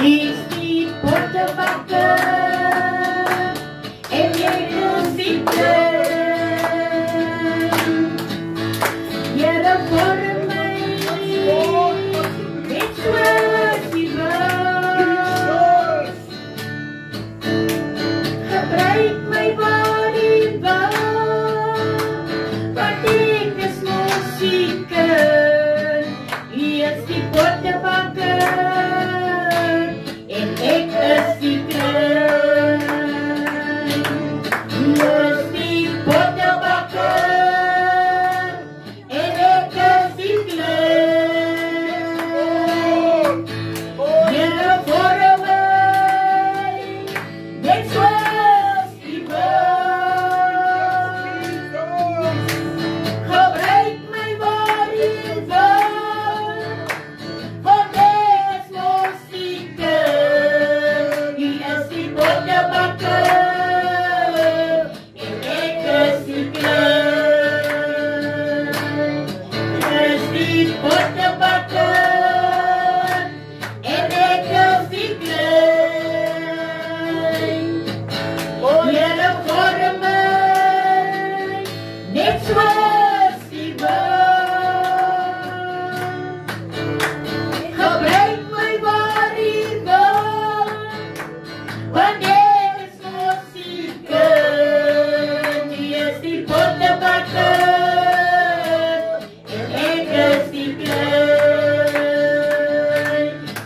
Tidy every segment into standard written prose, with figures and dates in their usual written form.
Isti pottebakker en jeugdziekten. Jere voor mij, dit was die was. Gebruik mij waar ik wil, want ik is muzieker. Isti pottebakker.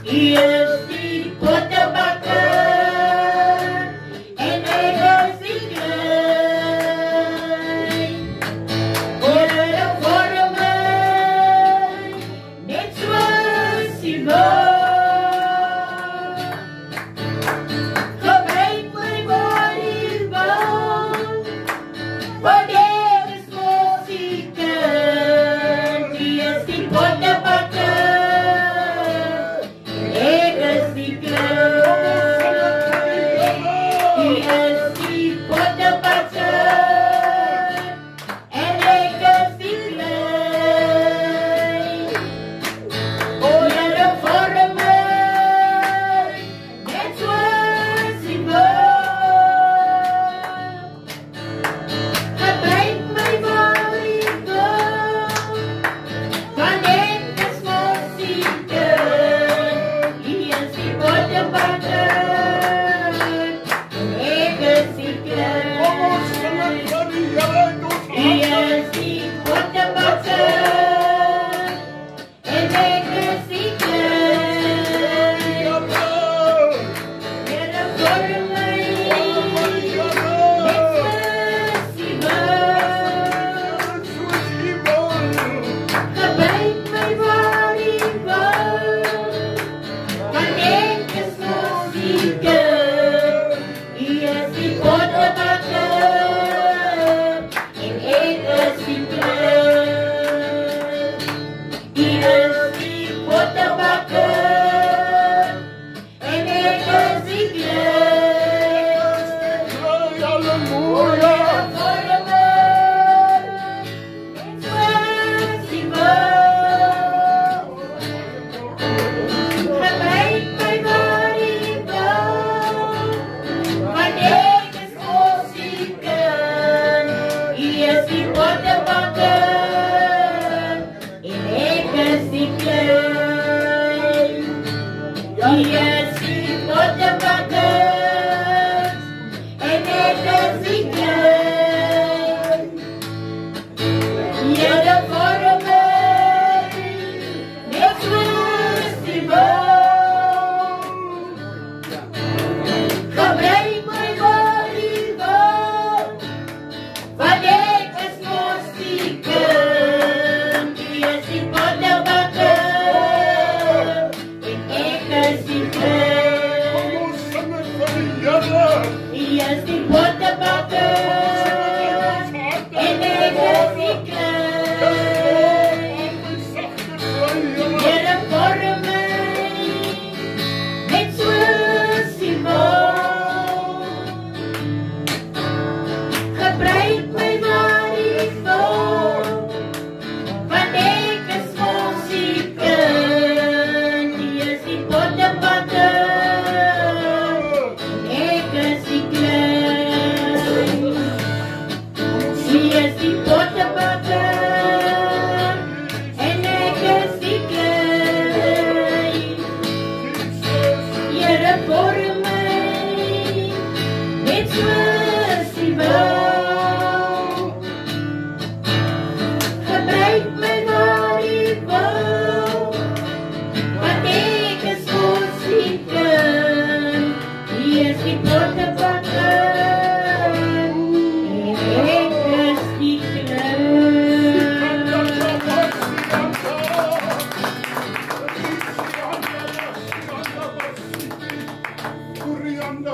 Yes,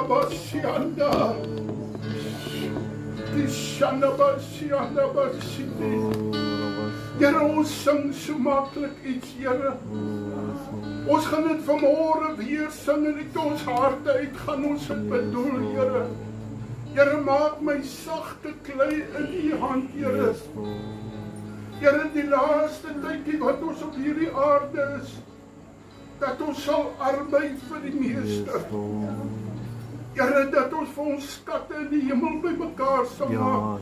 Basianda. Bishanda Basianda Basiti. Here, ons sing so maklik iets, Here. Ons gaan dit vanmôre weer sing en uit ons harte uit gaan ons dit bedoel, Here. Here, maak my sagte klei in U hand, Here. Here, die laaste tydjie wat ons op hierdie aarde is, dat ons sal arbei vir die Meester. Here, dat ons vir ons skatte in die hemel bymekaar sal maak.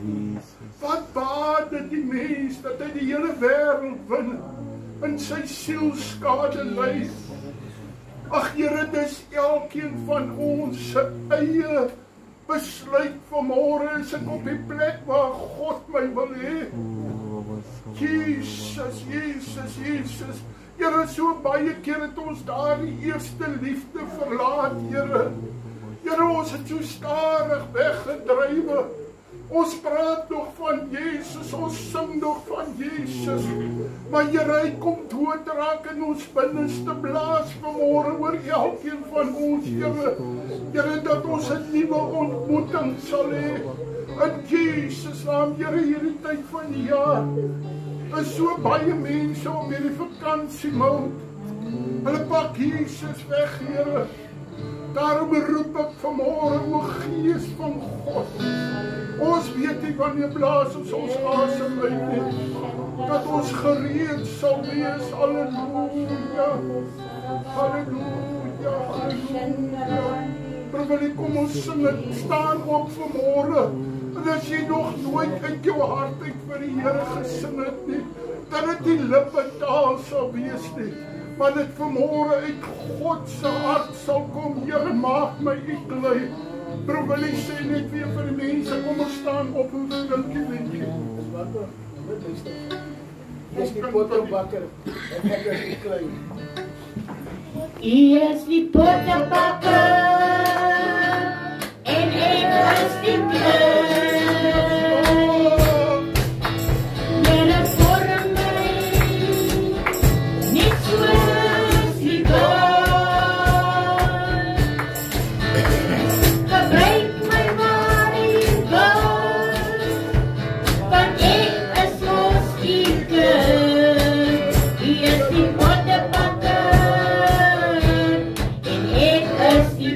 Wat baat dit die mens dat hy die hele wêreld win en sy siel skade ly? Ag Here, dis elkeen van ons se eie besluit vanmôre is ek op die plek waar God my wil hê. Jesus, Jesus, Jesus. Here, so baie keer het ons daardie eerste liefde verlaat, Here. Here, ons het so stadig weggedrywe. Ons praat nog van Jesus, ons sing nog van Jesus. Maar Here, hy kom doodraak in ons binneste blaas vanmôre oor elkeen van ons, Here. Here, dat ons 'n nuwe ontmoeting sal hê. In Jesus naam, Here, hierdie tyd van die jaar is so baie mense op hierdie vakansiemaand. Hulle pak Jesus weg, Here. Daarom roep ek vanmôre, o Gees van God. Ons weet nie wanneer blaas ons asem uit nie, dat ons gereed sal wees. Halleluja, halleluja, halleluja. Terwyl kom ons sing en staan op vanmôre. En as jy nog nooit uit jou hart uit vir die Here gesing het nie, dat dit die lippetaal sal wees nie, maar dit vanmôre uit God se hart sal kom. Here, maak my U klei. Wil jy sê net weer vir die mense, kom ons staan op en stilkie liedjie. Dis die potterbakker en ek is die klei. U is die potterbakker en ek is die klei. Here, vorm my net soos U wil. Gebruik my waar U wil, want ek is mos U kind. U is die potterbakker en ek is die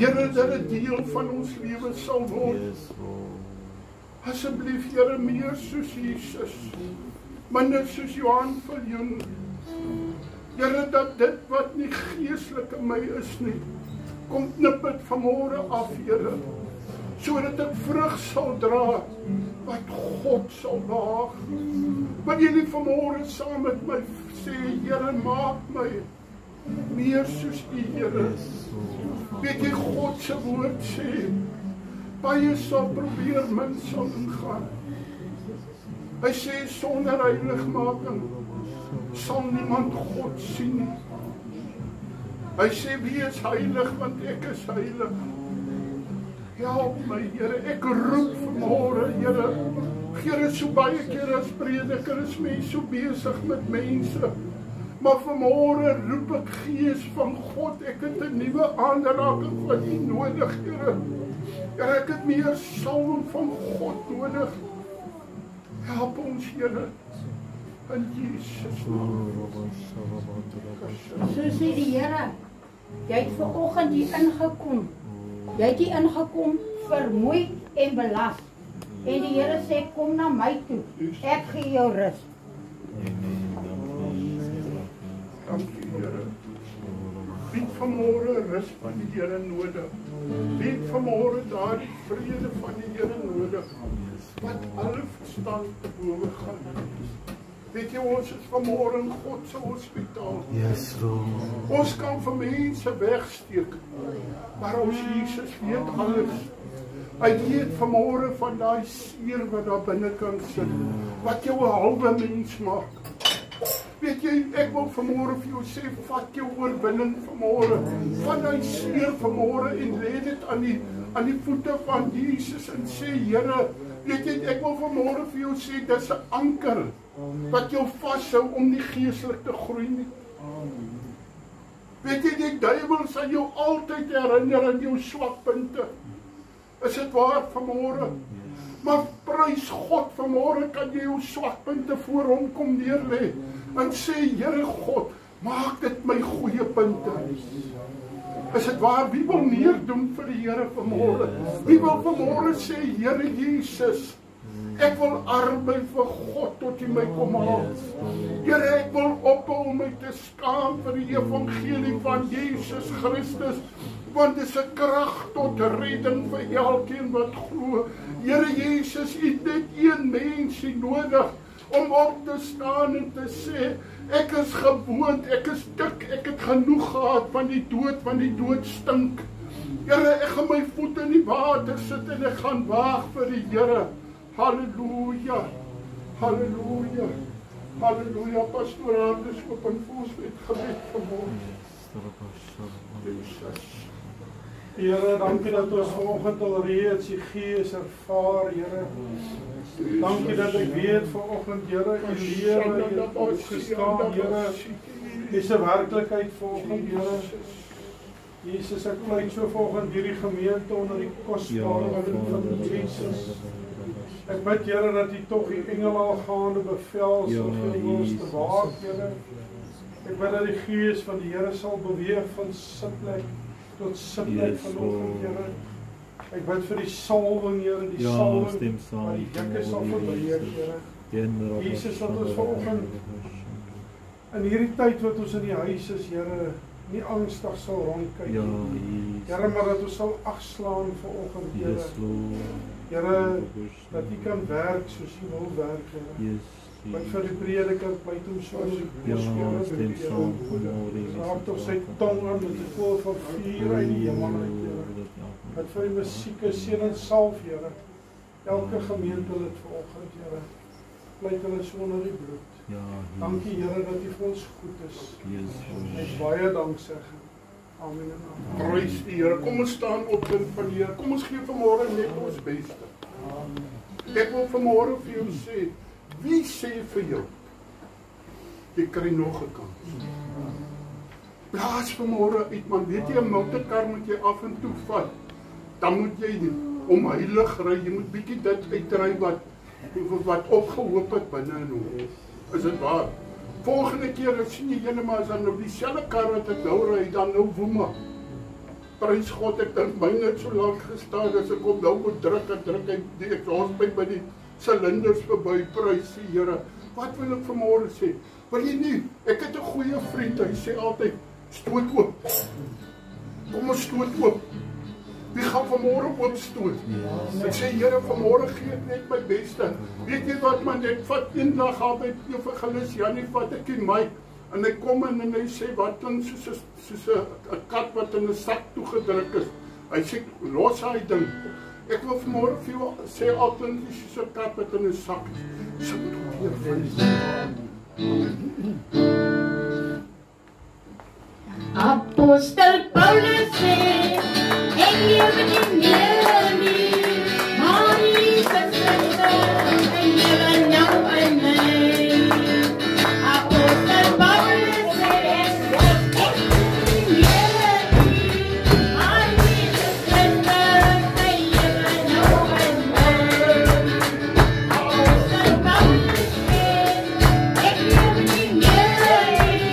Here, dat dit deel van ons lewe sal word. Asseblief, Here, meer soos Jesus, minder soos Johan Viljoen. Here, dat dit wat nie geestelik in my is nie, kom knip dit vanmôre af, Here, sodat ek vrug sal dra, wat God sal waag. Wat julle vanmôre saam met my sê, Here, maak my meer soos U, Here. Weet jy, God se woord sê, baie sal probeer, min sal ingaan. Hy sê, sonder heiligmaking sal niemand God sien nie. Hy sê, wees heilig, want ek is heilig. Help my, Here, ek roep vanmôre, Here. Here, so baie keer as prediker is mens so besig met mense. Maar vanmôre roep ek Gees van God, ek het 'n nuwe aanraking van U nodig, Here. Here, ek het meer salwing van God nodig. Help ons, Here, in Jesus naam. So sê die Here, jy het vanoggend hier ingekom. Jy het hier ingekom vermoeid en belas. En die Here sê, kom na my toe. Ek gee jou rus. Dankie, Here. Wie het vanmôre rus van die Here nodig? Wie het vanmôre daardie vrede van die Here nodig? Wat alle verstand te bowe gaan. Weet jy, ons is vanmôre in God se hospitaal. Yes, Lord. Ons kan vir mense wegsteek, maar ons Jesus weet alles. Hy weet vanmôre van daai seer wat daar binnekant sit, wat jou 'n halwe mens maak. Weet jy, ek wil vanmôre vir jou sê, vat jou oorwinning vanmôre, van daai seer vanmôre en lê dit aan die voete van Jesus en sê, Here, weet jy, ek wil vanmôre vir jou sê, dis 'n anker wat jou vashou om nie geestelik te groei nie. Weet jy, die duiwel sal jou altyd herinner aan jou swakpunte. Is dit waar vanmôre? Maar prys God, vanmôre kan jy jou swakpunte voor hom kom neerlê en sê, Here God, maak dit my goeie punte. Is dit waar? Wie wil meer doen vir die Here vanmôre? Wie wil vanmôre sê, Here Jesus, ek wil arbei vir God tot U my kom haal. Here, ek wil ophou om my te skaam vir die evangelie van Jesus Christus, want dit is 'n krag tot redding vir elkeen wat glo. Here Jesus, U het net een mensie nodig om op te staan en te sê, ek is gewoond, ek is dik, ek het genoeg gehad van die dood, want die dood stink. Here, ek gaan my voete in die water sit en ek gaan waag vir die Here. Halleluja, halleluja, halleluja. Pastoor Hardes op en voels met gebed vanmôre. Jesus. Here, dankie dat ons vanoggend alreeds die Gees ervaar, Here. Dankie dat ek weet vanoggend, Here, U lewe het opgestaan, Here. Dis 'n werklikheid vanoggend, Here. Jesus, ek pleit so vanoggend hierdie gemeente onder die kosbare bloed van Jesus. Ek bid, Here, dat U tog die engele algaande bevel sal gee om ons te waak, Here. Ek bid dat die Gees van die Here sal beweeg van sitplek tot sitplek vanoggend, Here. Ek bid vir die salwing, Here, die salwing wat die hekke sal verbeheer, Here. Jesus, wat ons vanoggend in hierdie tyd wat ons in die huis is, Here, nie angstig sal rondkyk nie. Here, maar dat ons sal agslaan vanoggend, Here. Here, dat U kan werk soos U wil werk, Here. Bid vir die prediker, pleit hom so as raak toch sy tong aan met die kool van vuur uit die hemel uit, Here. Bid vir die musieke, seën en salf, Here. Elke gemeente lid vanoggend, Here. Pleit hulle so onder die bloed. Dankie, Here, dat U vir ons goed is. Ek baie dank sê. Amen en amen. Prys die Here. Kom ons staan op kind van die Here. Kom ons gee vanmôre net ons beste. Ek wil vanmôre vir jou sê, wie sê vir jou, jy kry nog 'n kans. Blaas vanmôre uit, man. Weet jy, 'n motorkar moet jy af en toe vat. Dan moet jy om heilig ry. Jy moet bietjie dit uitry wat opgehoop het binne in hom. Is dit waar? Volgende keer as sien jy ene maar as dan nou dieselfde kar wat ek nou ry, dan nou woema. Prys God, ek dink my net so lank gestaan as ek kom nou moet druk en die exhaust by die silinders verby, prys die Here. Wat wil ek vanmôre sê? Wil jy nie? Ek het 'n goeie vriend, hy sê altyd, stoot oop. Kom ons stoot oop. Wie gaan vanmôre oop stoot? Ek sê, Here, vanmôre gee ek net my beste. Weet jy wat, man, ek vat een dag al by evangelis Janie, vat ek die mic, en hy kom in en hy sê, wat klink soos 'n kat wat in 'n sak toegedruk is. Hy sê, los hy ding. Ek wil vanmôre vir jou sê, al klink soos 'n kat wat in 'n sak is. Sing tot hier van Apostel Paulus sê, ek lewe nie meer nie, maar Jesus lewe, hy lewe nou in my. Apostel Paulus sê, ek lewe nie meer nie, maar Jesus lewe, hy lewe nou in my. Apostel Paulus sê, ek lewe nie meer nie,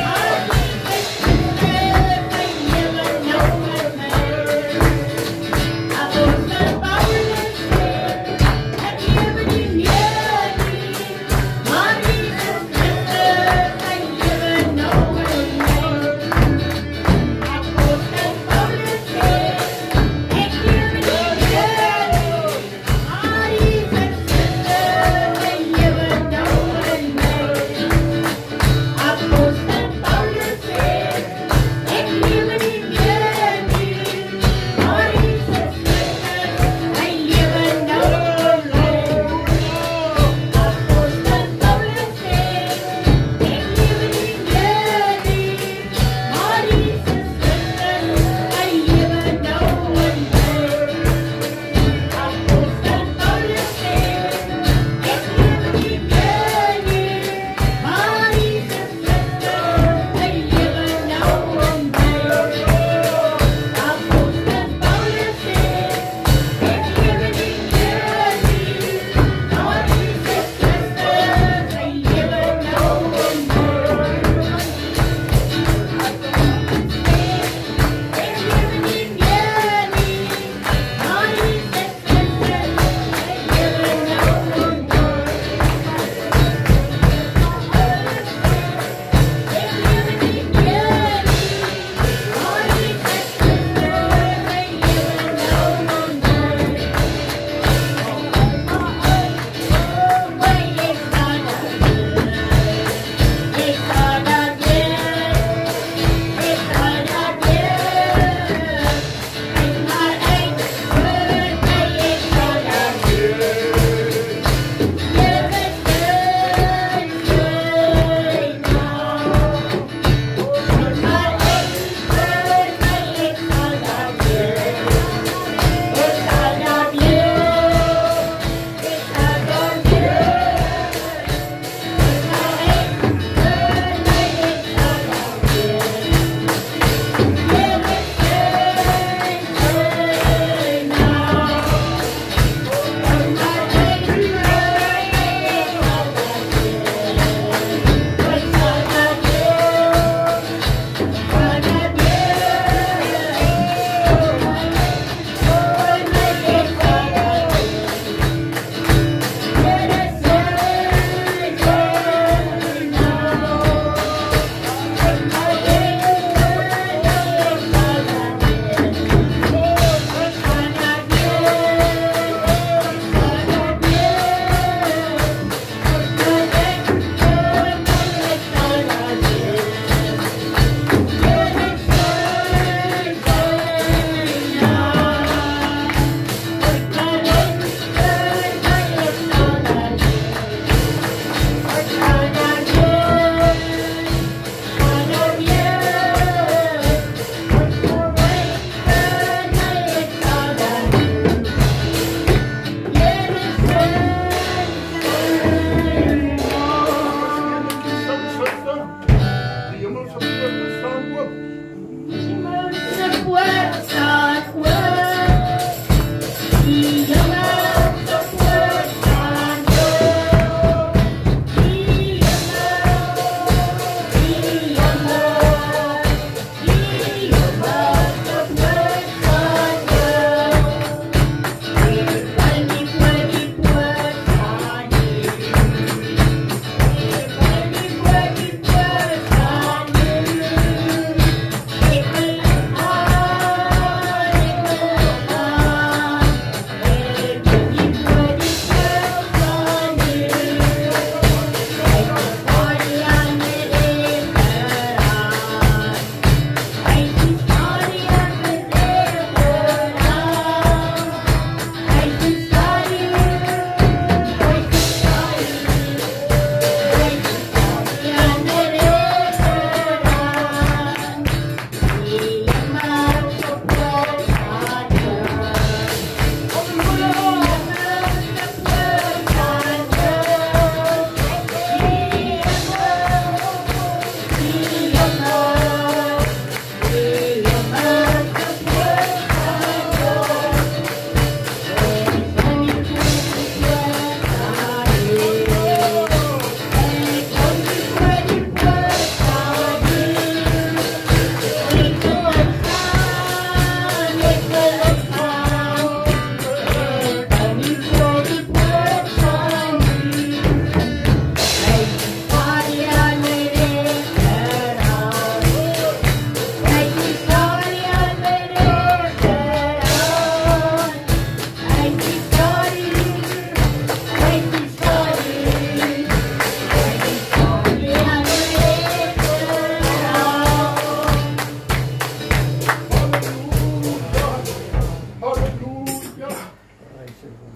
maar Jesus lewe, hy lewe nou in my.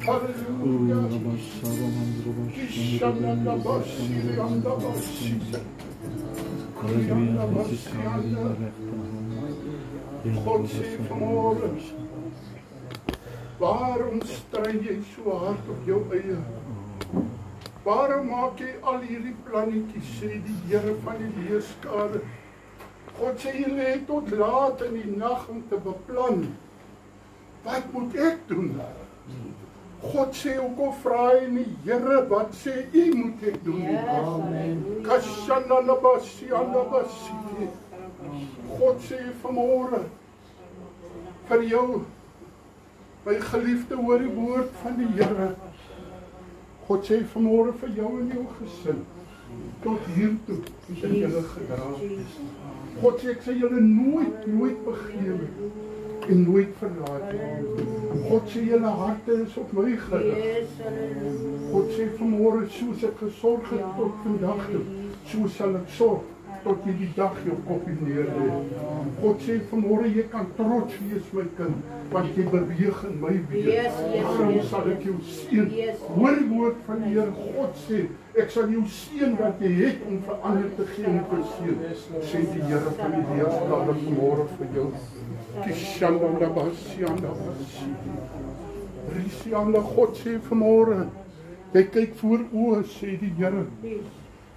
Halleluja. God sê vanmôre, waarom stry jy so hard op jou eie? Waarom maak jy al hierdie plannetjies, sê die Here van die leeskade? God sê jy lê tot laat in die nag om te beplan. Wat moet ek doen? God sê ook al vra hy nie, Here, wat sê u moet ek doen? Amen. Kashana nabasi anabasi. God sê vanmôre vir jou, my geliefde, hoor die woord van die Here. God sê vanmôre vir jou en jou gesin, tot hiertoe is julle gedra. God sê, ek sê julle nooit begewe en nooit verlaat nie. God sê, julle harte is op my gerig. God sê vanmôre, soos ek gesorg het tot vandag toe, so sal ek sorg tot jy die dag jou kopie neerlê. God sê vanmôre, jy kan trots wees, my kind, want jy beweeg in my weer. Daarom sal ek jou seën. Hoor die woord van die Here. God sê, ek sal jou seën wat jy het om vir ander te gee en te seën. Sê die Here van die leerskade vanmôre vir jou. Kishanda basianda basi. Risianda, God sê vanmôre, jy kyk voor oë, sê die Here.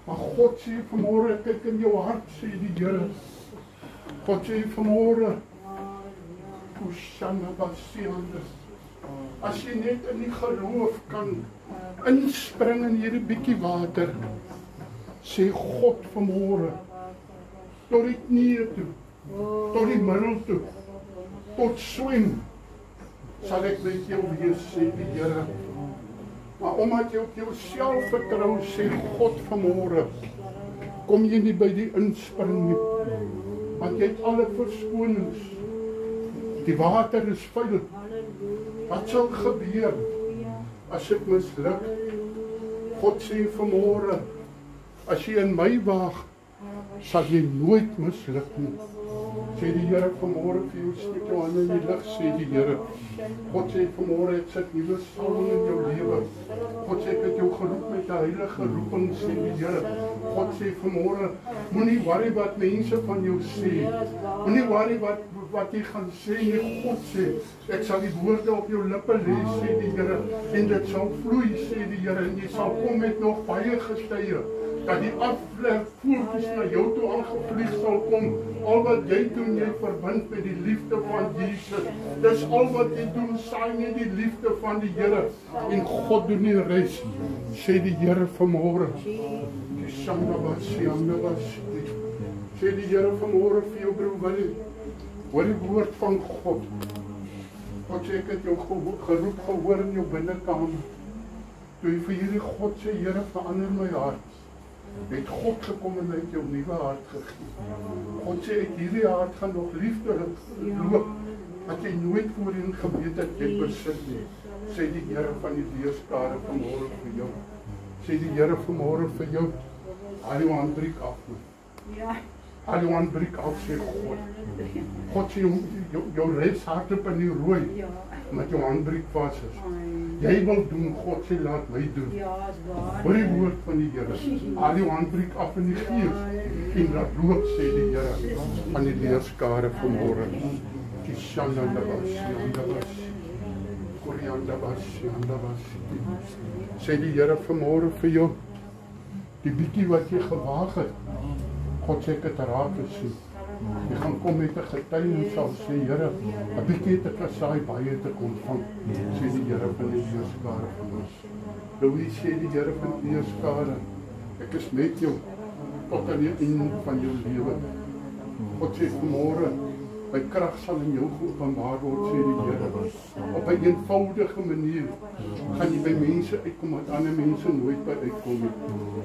Maar God sê vanmôre, kyk in jou hart, sê die Here. God sê vanmôre, Kushanda basianda. As jy net in die geloof kan inspring in hierdie bietjie water, sê God vanmôre, tot die knieë toe, tot die middel toe, tot swem, sal ek met jou wees, sê die Here. Maar omdat jy op jouself vertrou, sê God vanmôre, kom jy nie by die inspring nie, want jy het alle verskonings. Die water is veilig. Wat sal gebeur as ek misluk? God sê vanmôre, as jy in my waag, sal jy nooit misluk nie. Sê die Here vanmôre vir jou, steek jou hande in die lug, sê die Here. God sê vanmôre, ek sit nuwe salwing in jou lewe. God sê, ek het jou geroep met 'n heilige roeping, sê die Here. God sê vanmôre, moenie worry wat mense van jou sê. Moenie worry wat jy gaan sê nie. God sê, ek sal die woorde op jou lippe lê, sê die Here, en dit sal vloei, sê die Here, en jy sal kom met nog baie getuie, dat die afvoertjies na jou toe aangevlieg sal kom. Al wat jy doen, jy verbind met die liefde van Jesus. Dis al wat jy doen, saai jy die liefde van die Here, en God doen die res, sê die Here vanmôre. Sê die Here vanmôre vir jou broer Willie, hoor die woord van God. God sê, ek het jou geroep gehoor in jou binnekamer. Toe jy vir hierdie God sê, Here, verander my hart, het God gekom en het jou nuwe hart gegee. God sê, ek hierdie hart gaan nog liefde loop, wat jy nooit voorheen geweet het, jy besit nie. Sê die Here van die leerskade vanmôre vir jou. Sê die Here vanmôre vir jou, haal jou handbriek af. Haal jou handbriek af, sê God. God sê, jou res hart op in die rooi, met jou handbriek vas is. Jy wil doen, God sê, laat my doen. Hoor die woord van die Here. Haal jou handbriek af in die gees, en laat loop, sê die Here van die leerskade vanmôre. Kishanda basi, Korianda basi. Sê die Here vanmôre vir jou, die bietjie wat jy gewaag het, God sê, ek het raak gesien. Jy gaan kom met 'n getuie en sal sê, Here, 'n bietjie het ek gesaai, baie het ek ontvang, sê die Here van die leerskade van ons. Louis, sê die Here van die leerskade, ek is met jou tot aan die einde van jou lewe. God sê vanmôre, my krag sal in jou geopenbaar word, sê die Here. Op 'n eenvoudige manier gaan jy by mense uitkom wat ander mense nooit by uitkom nie.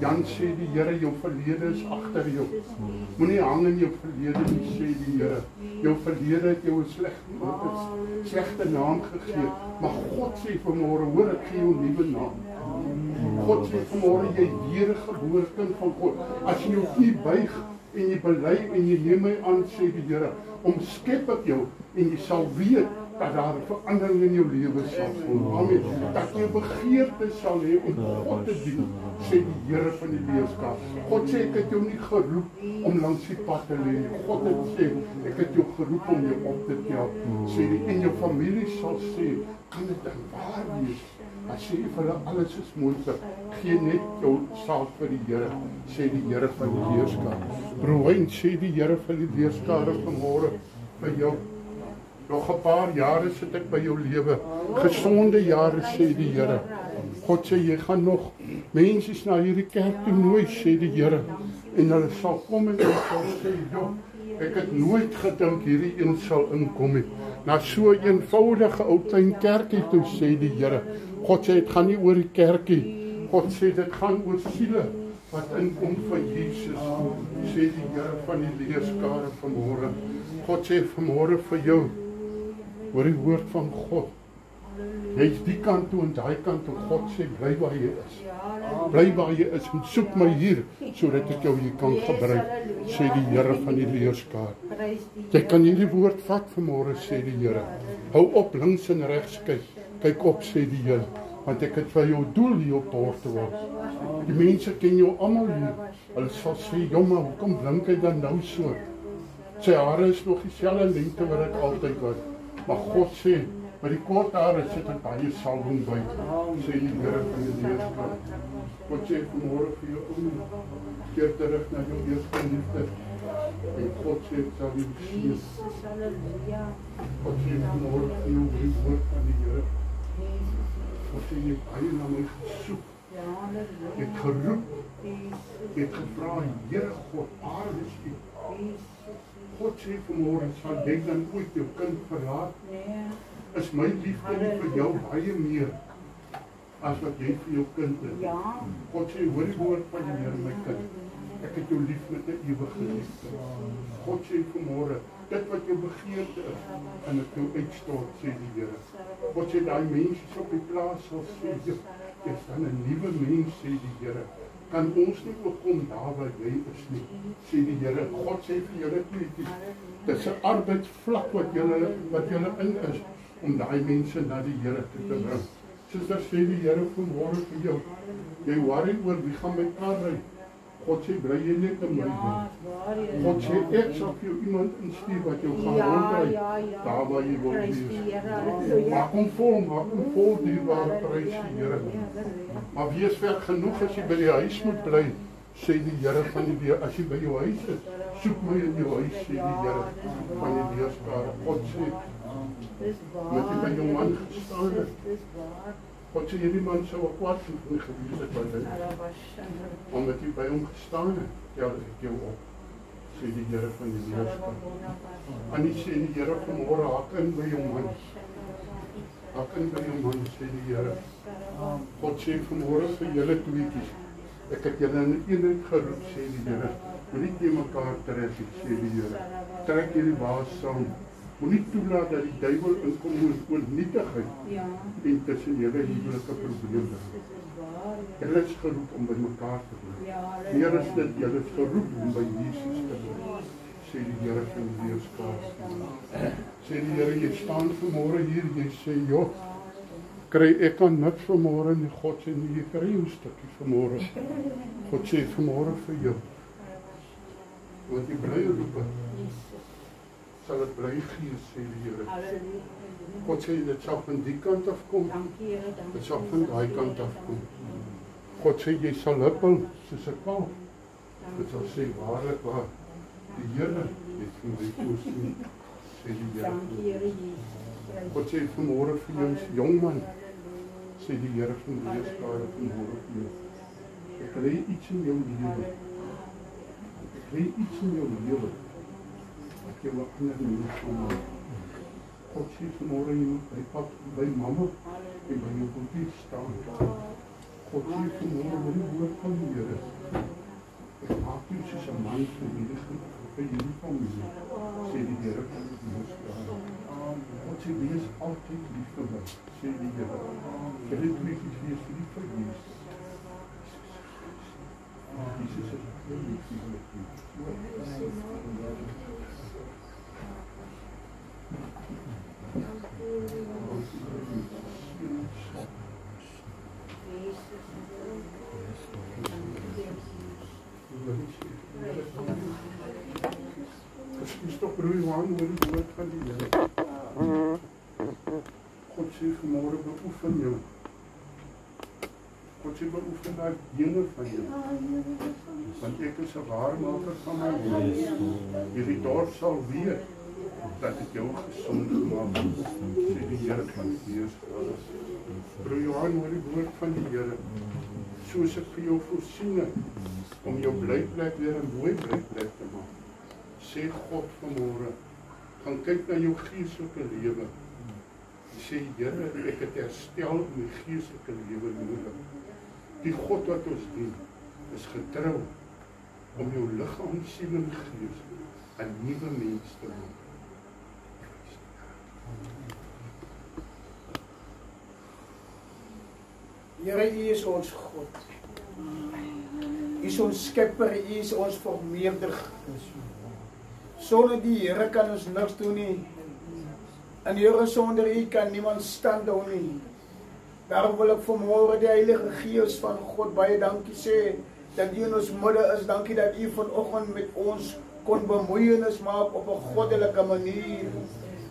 Jan sê die Here, jou verlede is agter jou. Moenie hang in jou verlede nie, sê die Here. Jou verlede het jou 'n slegte naam gegee, maar God sê vanmôre, hoor, ek gee jou 'n nuwe naam. God sê vanmôre, jy wedergebore kind van God. As jy jou knie buig en jy bely en jy neem my aan, sê die Here, omskep ek jou en jy sal weet dat daar 'n verandering in jou lewe sal kom. Amen. Dat jy begeerte sal hê om God te dien, sê die Here van die leerskaar. God sê ek het jou nie geroep om langs die pad te lê nie. God het sê ek het jou geroep om jou op te tel. Sê die en jou familie sal sê, kan dit dan waar wees? As sê vir hulle alles is moontlik. Gee net jou saak vir die Here, sê die Here van die leerskaar. Broer, sê die Here van die leerskaar vanmôre vir jou. Nog 'n paar jare sit ek by jou lewe. Gesonde jare, sê die Here. God sê jy gaan nog mense na hierdie kerk toe nooi, sê die Here. En hulle sal kom en hulle sal sê, "Joh, ek het nooit gedink hierdie een sal inkom nie." Na so 'n eenvoudige ou klein kerkie toe, sê die Here. God sê dit gaan nie oor die kerkie. God sê dit gaan oor siele wat inkom vir Jesus, sê die Here van die leerskare vanmôre. God sê vanmôre vir jou, hoor die woord van God. Jy's die kant toe en daai kant toe. God sê bly waar jy is. Bly waar jy is en soek my hier sodat ek jou hier kan gebruik, sê die Here van die leerskaar. Jy kan hierdie woord vat vanmôre, sê die Here. Hou op links en regs kyk. Kyk op, sê die Here, want ek het vir jou doel hier op Portugal. Die mense ken jou almal hier. Hulle sal sê, "Jomma, hoekom blink hy dan nou so?" Sy hare is nog dieselfde lengte wat dit altyd was. Maar God sê, met die kort hare sit ek baie salwing by, sê die Here van die leerskaar. God sê vanmôre vir jou keer terug na jou eerste liefde. En God sê ek sal jou seën. God sê vanmôre vir jou die woord van die Here. God sê jy baie na my gesoek. Jy het geroep. Jy het gevra, Here God, waar is U? God sê vanmôre, sal jy dan ooit jou kind verlaat? Is my liefde nie vir jou baie meer as wat jy vir jou kind is? God sê, hoor die woord van die Here, my kind. Ek het jou lief met 'n ewige liefde. God sê vanmôre, dit wat jou begeerte is, en ek jou uitstort, sê die Here. God sê, daai mense op die plaas sal sê, jy's dan 'n nuwe mens, sê die Here. Kan ons nie ook kom daar waar jy is nie, sê die Here. God sê vir julle tweetjies, dis 'n arbeidsvlak wat julle in is, om daai mense na die Here te bring. Suster, sê die Here vanmôre vir jou, jy worry oor wie gaan my kar ry. God sê, bly jy net in my woon. God sê, ek sal vir jou iemand instuur wat jou gaan rondry, daar waar jy wil wees. Maak hom vol dierbare prys, die Here. Maar wees ver genoeg as jy by die huis moet bly, sê die Here van die leer. As jy by jou huis is, soek my in jou huis, sê die Here van die leerskare. God sê, met jy by jou man gestaan het, God sê, hierdie man sou 'n kwaad vir my gewees het wat hy, omdat jy by hom gestaan het, tel ek jou op, sê die Here van die leerskare. En nie sê die Here vanmôre, hak in by jou man. Hak in by jou man, sê die Here. God sê vanmôre vir julle tweetjies, ek het julle in eenheid geroep, sê die Here. Moenie teen mekaar trek, sê die Here. Trek julle baas saam. Moenie toelaat dat die duiwel inkom met onnietigheid en tussen julle huwelike probleme. Julle is geroep om by mekaar te bly. Meer as dit, julle is geroep om by Jesus te bly, sê die Here van die leerskaar. Sê die Here, jy staan vanmôre hier, jy sê, joh, kry ek kan niks vanmôre nie. God sê, nee, jy kry 'n stukkie vanmôre. God sê vanmôre vir jou, want jy bly roep, sal dit bly gee, sê die Here. God sê, dit sal van die kant af kom, dit sal van daai kant af kom. God sê, jy sal huppel soos 'n kalf. Dit sal sê, waarlik waar, die Here het vir my voorsien, sê die Here. God sê vanmôre vir jou jong man, sê die Here van die leerskare vanmôre vir jou. Ek lê iets in jou lewe. Ek lê iets in jou lewe. Ek jou wat in die mens van God sê vanmôre jy moet by mamma en by jou boetie staan. God sê vanmôre met die woord van die Here. Ek maak jou soos 'n man vir hierdie familie, sê die Here van die leerskare. God sê, wees altyd lief vir my, sê die Here. Julle tweetjies wees lief vir Jesus. Jesus is lief vir my. Broer Johan, hoor die woord van die Here. God sê vanmôre beoefen jou. God sê beoefen daai dinge van jou. Want ek is 'n waarmaker van my woord. Hierdie dorp sal weet dat ek jou gesond gemaak het. Sê die Here van die Weerskade. Broer Johan, hoor die woord van die Here. Soos ek vir jou voorsien het, om jou blyplek weer 'n mooi blyplek te maak. Sê God vanmôre, gaan kyk na jou geestelike lewe. Sê Here, ek het herstel in my geestelike lewe nodig. Die God wat ons dien, is getrou om jou liggaam, siel en gees 'n nuwe mens te maak. Here, U is ons God. U is ons skepper, U is ons vermeerder. Sonder die Here kan ons niks doen nie. En Here, sonder U kan niemand stand hou nie. Daarom wil ek vanmôre die Heilige Gees van God baie dankie sê dat U in ons midde is. Dankie dat U vanoggend met ons kon bemoeienis maak op 'n goddelike manier.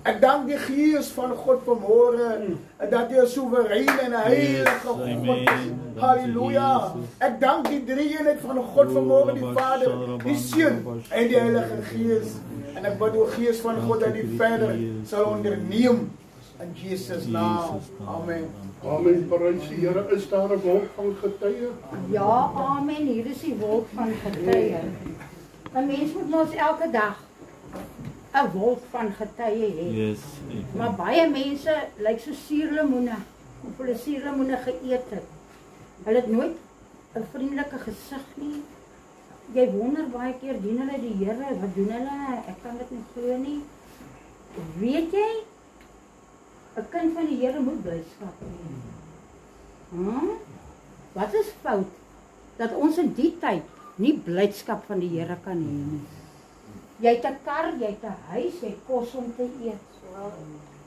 Ek dank die Gees van God vanmôre dat U 'n soewereine en heilige God is. Halleluja. Ek dank die drie-eenheid van God vanmôre, die Vader, die Seun en die Heilige Gees. En ek bid o Gees van God dat U verder sal onderneem in Jesus naam. Amen. Amen. Prys die Here. Is daar 'n wolk van getuie? Ja, amen. Hier is die wolk van getuie. 'n Mens moet mos elke dag 'n wolk van getuie hê. Yes. Maar baie mense lyk so suurlemoene, of hulle suurlemoene geëet het. Hulle het nooit 'n vriendelike gesig nie. Jy wonder baie keer, dien hulle die Here, wat doen hulle? Ek kan dit nie glo nie. Weet jy, 'n kind van die Here moet blydskap hê. Wat is fout dat ons in die tyd nie blydskap van die Here kan hê nie? Jy het 'n kar, jy het 'n huis, jy het kos om te eet.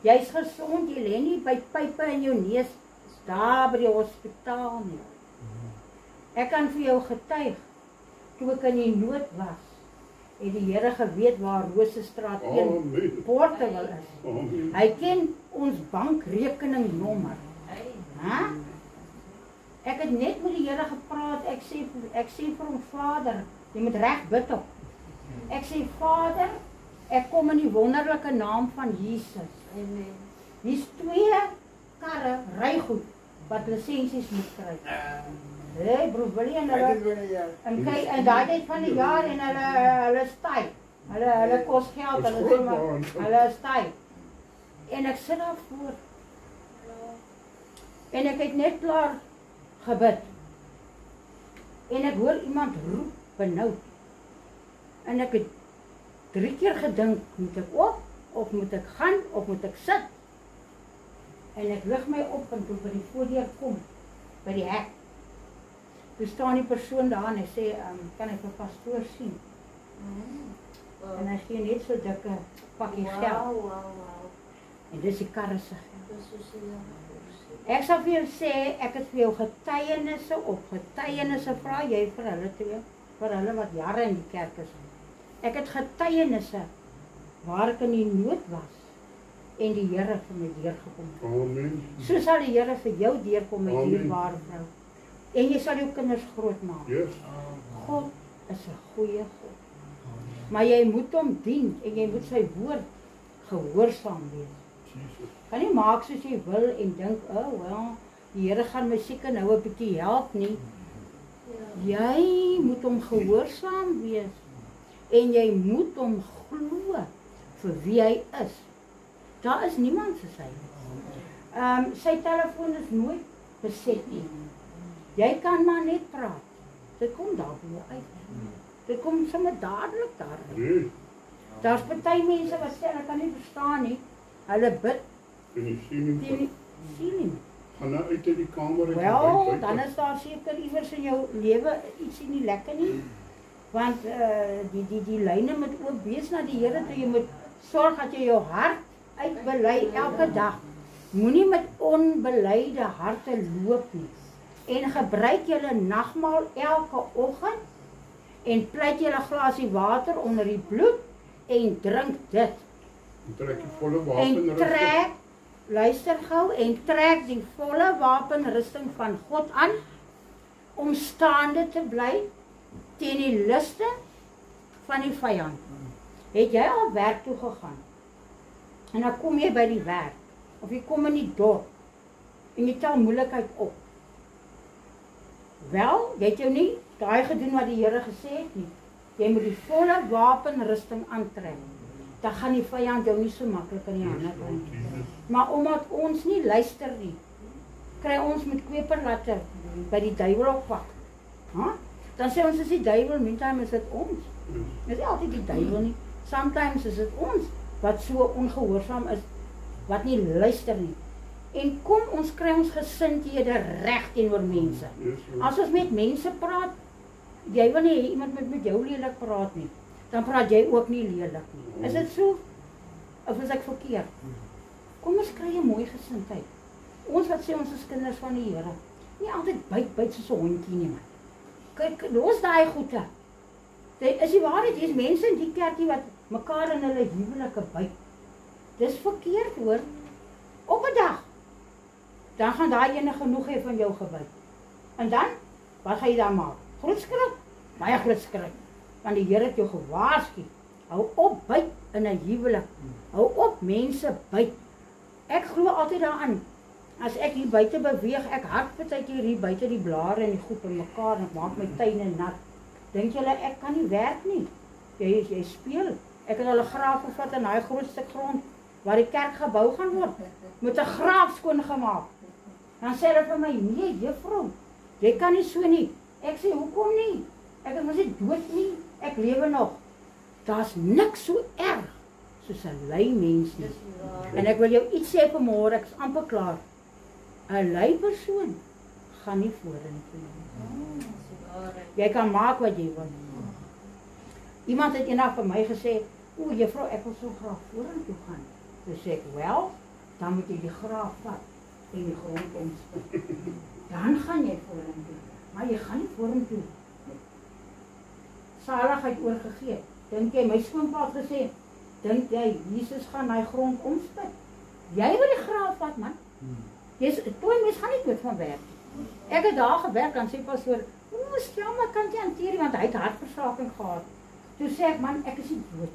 Jy's gesond, jy lê nie by pype in jou neus daar by die hospitaal nie. Ek kan vir jou getuig, toe ek in die nood was, het die Here geweet waar Rosestraat 1 Portugal is. Amen. Hy ken ons bankrekeningnommer. Ek het net met die Here gepraat, ek sê vir hom, Vader, jy moet reg bid op. Ek sê, Vader, ek kom in die wonderlike naam van Jesus. Amen. Hier's 2 karre, rygoed, wat lisensies moet kry. Hey, broer Willie en hulle, en daai tyd van die jaar, en hulle styf. Hulle kos geld, hulle sê maar, hulle styf. En ek sit daar voor. En ek het net klaar gebid. En ek hoor iemand roep benoud. En ek het 3 keer gedink, moet ek op, of moet ek gaan, of moet ek sit? En ek lig my op en toe by die voordeur kom, by die hek. Toe staan die persoon daar en hy sê, kan ek vir pastoor sien? En hy gee net so dikke pakkie geld. En dis die karre se geld. Ek sal vir jou sê, ek het vir jou getuienisse op getuienisse, vra jy vir hulle twee, vir hulle wat jare in die kerk is. Ek het getuienisse waar ek in die nood was en die Here vir my deurgekom het. Amen. So sal die Here vir jou deurkom, my dierbare vrou. En jy sal jou kinders grootmaak. Yes. God is 'n goeie God. Maar jy moet hom dien en jy moet sy woord gehoorsaam wees. Jesus. Kan nie maak soos jy wil en dink, die Here gaan my seker nou 'n bietjie help nie. Jy moet hom gehoorsaam wees. En jy moet hom glo vir wie hy is. Daar is niemand soos hy. Sy telefoon is nooit beset nie. Jy kan maar net praat. Dit kom daar by jou uit. Dit kom sommer dadelik daar uit. Nee. Daar's party mense wat sê, ek kan nie verstaan nie. Hulle bid En jy sien nie. sien nie. Gaan nou uit die kamer. Wel, dan is daar seker iewers in jou lewe iets nie lekker nie. Want die lyne moet ook wees na die Here toe. Jy moet sorg dat jy jou hart uitbely elke dag. Moenie met onbelyde harte loop nie. En gebruik julle nagmaal elke oggend en pleit julle glasie water onder die bloed en drink dit. Trek die volle En wapenrusting. trek, luister gou, en trek die volle wapenrusting van God aan, om staande te bly teen die liste van die vyand. Het jy al werk toe gegaan? En dan kom jy by die werk, of jy kom in die dorp, en jy tel moeilikheid op. Wel, jy het jou nie daai gedoen wat die Here gesê het nie. Jy moet die volle wapenrusting aantrek. Dan gaan die vyand jou nie so maklik in die hande kry nie. Maar omdat ons nie luister nie, kry ons met kweperlatte by die duiwel oppak. Dan sê ons is die duiwel, meantime is dit ons. Dit is nie altyd die duiwel nie. Sometimes is dit ons wat so ongehoorsaam is, wat nie luister nie. En kom ons kry ons gesindhede reg teenoor mense. As ons met mense praat, jy wil nie iemand met jou lelik praat nie, dan praat jy ook nie lelik nie. Is dit so? Of is ek verkeerd? Kom ons kry 'n mooi gesindheid. Ons wat sê ons is kinders van die Here, nie altyd byt soos 'n hondjie nie, man. Kyk, los daai goede. Dit is die waarheid, dis mense in die kerkie wat mekaar in hulle huwelike byt. Dis verkeerd hoor. Op 'n dag dan gaan daai ene genoeg hê van jou gebyt. En dan, wat gaan jy dan maak? Groot skrik? Baie groot skrik. Want die Here het jou gewaarsku. Hou op byt in 'n huwelik. Hou op mense byt. Ek glo altyd daaraan. As ek hier buite beweeg, ek hard partykeer hier buite die blare en die goed in mekaar en ek maak my tuine nat. Dink julle ek kan nie werk nie? Jy speel. Ek het al 'n graaf gevat in daai groot stuk grond waar die kerk gebou gaan word. Met 'n graaf skoon gemaak. Dan sê hulle vir my, nee juffrou, jy kan nie so nie. Ek sê, hoekom nie? Ek is mos nie dood nie, ek lewe nog. Daar's niks so erg soos 'n lui mens nie. En ek wil jou iets sê vanmôre, ek is amper klaar. 'n lui persoon gaan nie vorentoe nie. Jy kan maak wat jy wil. Iemand het eendag vir my gesê, o juffrou, ek wil so graag vorentoe gaan. Dus sê ek, wel, dan moet jy die graaf vat en die grond omspit. Dan gaan jy vorentoe. Maar jy gaan nie vorentoe. Saligheid oorgegee. Dink jy, my skoonpa het gesê, dink jy, Jesus gaan my grond omspit? Jy wil die graaf vat, man. Toe mens gaan nie dood van werk. Ek het daar gewerk, dan sê pastoor, o, jammer, kan jy hanteer, want hy het hartversaking gehad. Toe sê ek, man, ek is nie dood.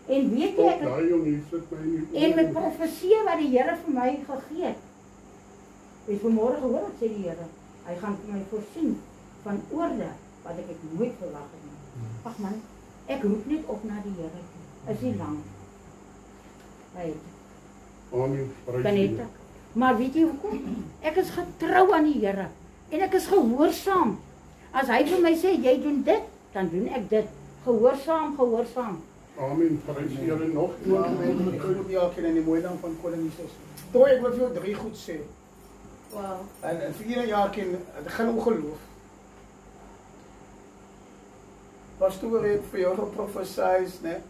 En weet jy, en met profesie wat die Here vir my gegee het, het vanmôre gehoor wat sê die Here, hy gaan vir my voorsien van oorde wat ek nooit verwag het nie. Ag man, ek roep net op na die Here. Is nie lank. Right. Amen. Maar weet jy hoekom? Ek is getrou aan die Here en ek is gehoorsaam. As hy vir my sê jy doen dit, dan doen ek dit. Gehoorsaam. Amen. Prys die Here nog. Amen. Ek glo die elkeen in die mooi naam van Koning Jesus. Toe ek wil vir jou 3 goed sê. Wow. En vir een jaar ken, het gaan ongeloof. Pastoor het vir jou geprofesies, né?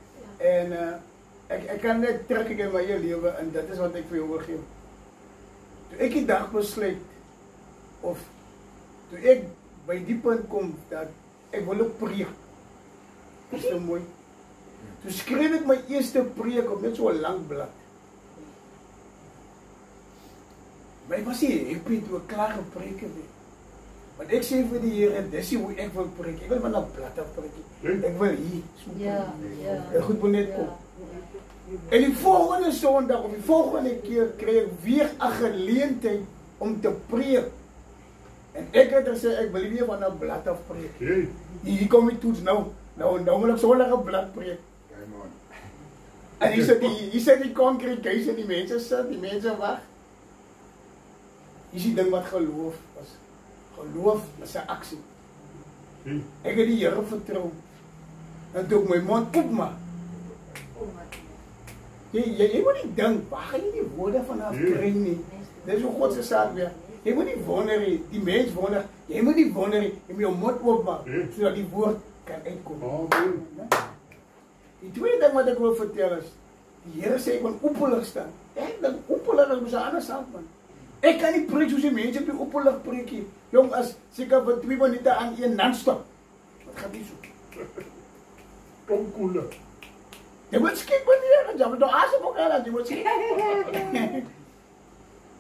En ek kan net trek in my eie lewe en dit is wat ek vir jou wil gee. Toe ek die dag besluit of toe ek by die punt kom dat ek wil ook preek. Dis so mooi. Toe skryf ek my eerste preek op net so 'n lang blad. Maar ek was nie happy toe ek klaar gepreek het nie. Want ek sê vir die Here, dis hoe ek wil preek. Ek wil van 'n blad af preek. Ek wil hier. Ja. Ek goed wil net kom. En die volgende Sondag of die volgende keer kry ek weer 'n geleentheid om te preek. En ek het gesê ek wil nie van 'n blad af preek. Hier kom die toets nou. Nou moet ek Sondag 'n blad preek. En hier sit die congregation, die mense sit, die mense wag. Hier is die ding wat geloof was. Geloof is 'n aksie. Ek het die Here vertrou. En toe ek my mond oopmaak. Jy moet nie dink, waar gaan jy die woorde vanaf kry nie? Dis hoe God se saak weer. Jy moet nie wonder nie, die mens wonder. Jy moet nie wonder nie, jy moet jou mond oopmaak sodat die woord kan uitkom. Amen. Die tweede ding wat ek wil vertel is, die Here sê ek moet oopelig staan. Ek dink oopelig is 'n ander saak man. Ek kan nie preek soos die mense op die oopelig preekie. Jong, as seker vir 2 minute aan een non-stop. Wat gaan nie so? Kom koele. Jy moet skik meneer, jy moet nou asem ook aan, jy moet skik.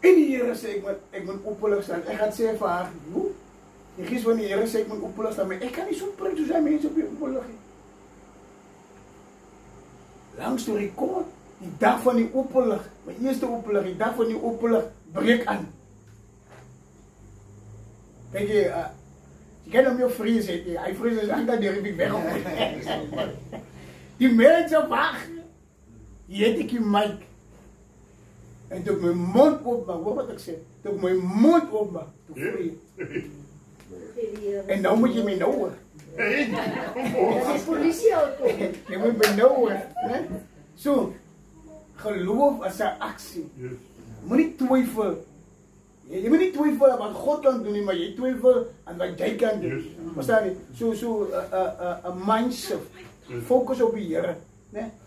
En die Here sê ek moet opwillig staan. Ek gaan sê vir haar, "Hoe? Die Gees van die Here sê ek moet opwillig staan, maar ek kan nie so preek soos hy mense op die opwillig nie." Lang storie kort, die dag van die opwillig, my eerste opwillig, die dag van die opwillig breek aan. Kijk je kan hem je vrees het, hij vrees is aan dat die weg. Die mensen wachten. Die het ik je mic. En toen ik mijn mond opmaak, hoor wat ik zeg. Toen ik mijn mond opmaak, toen vrees. En nou moet je me nou hoor. Dat is politieauto. Je moet me nou hoor. Zo, geloof als een actie. Je moet niet twijfelen. Je moet niet twijfelen aan wat God kan doen, maar je twijfelt aan wat jij kan doen. Verstaan je? Zo een mindset. Focus op de Heer.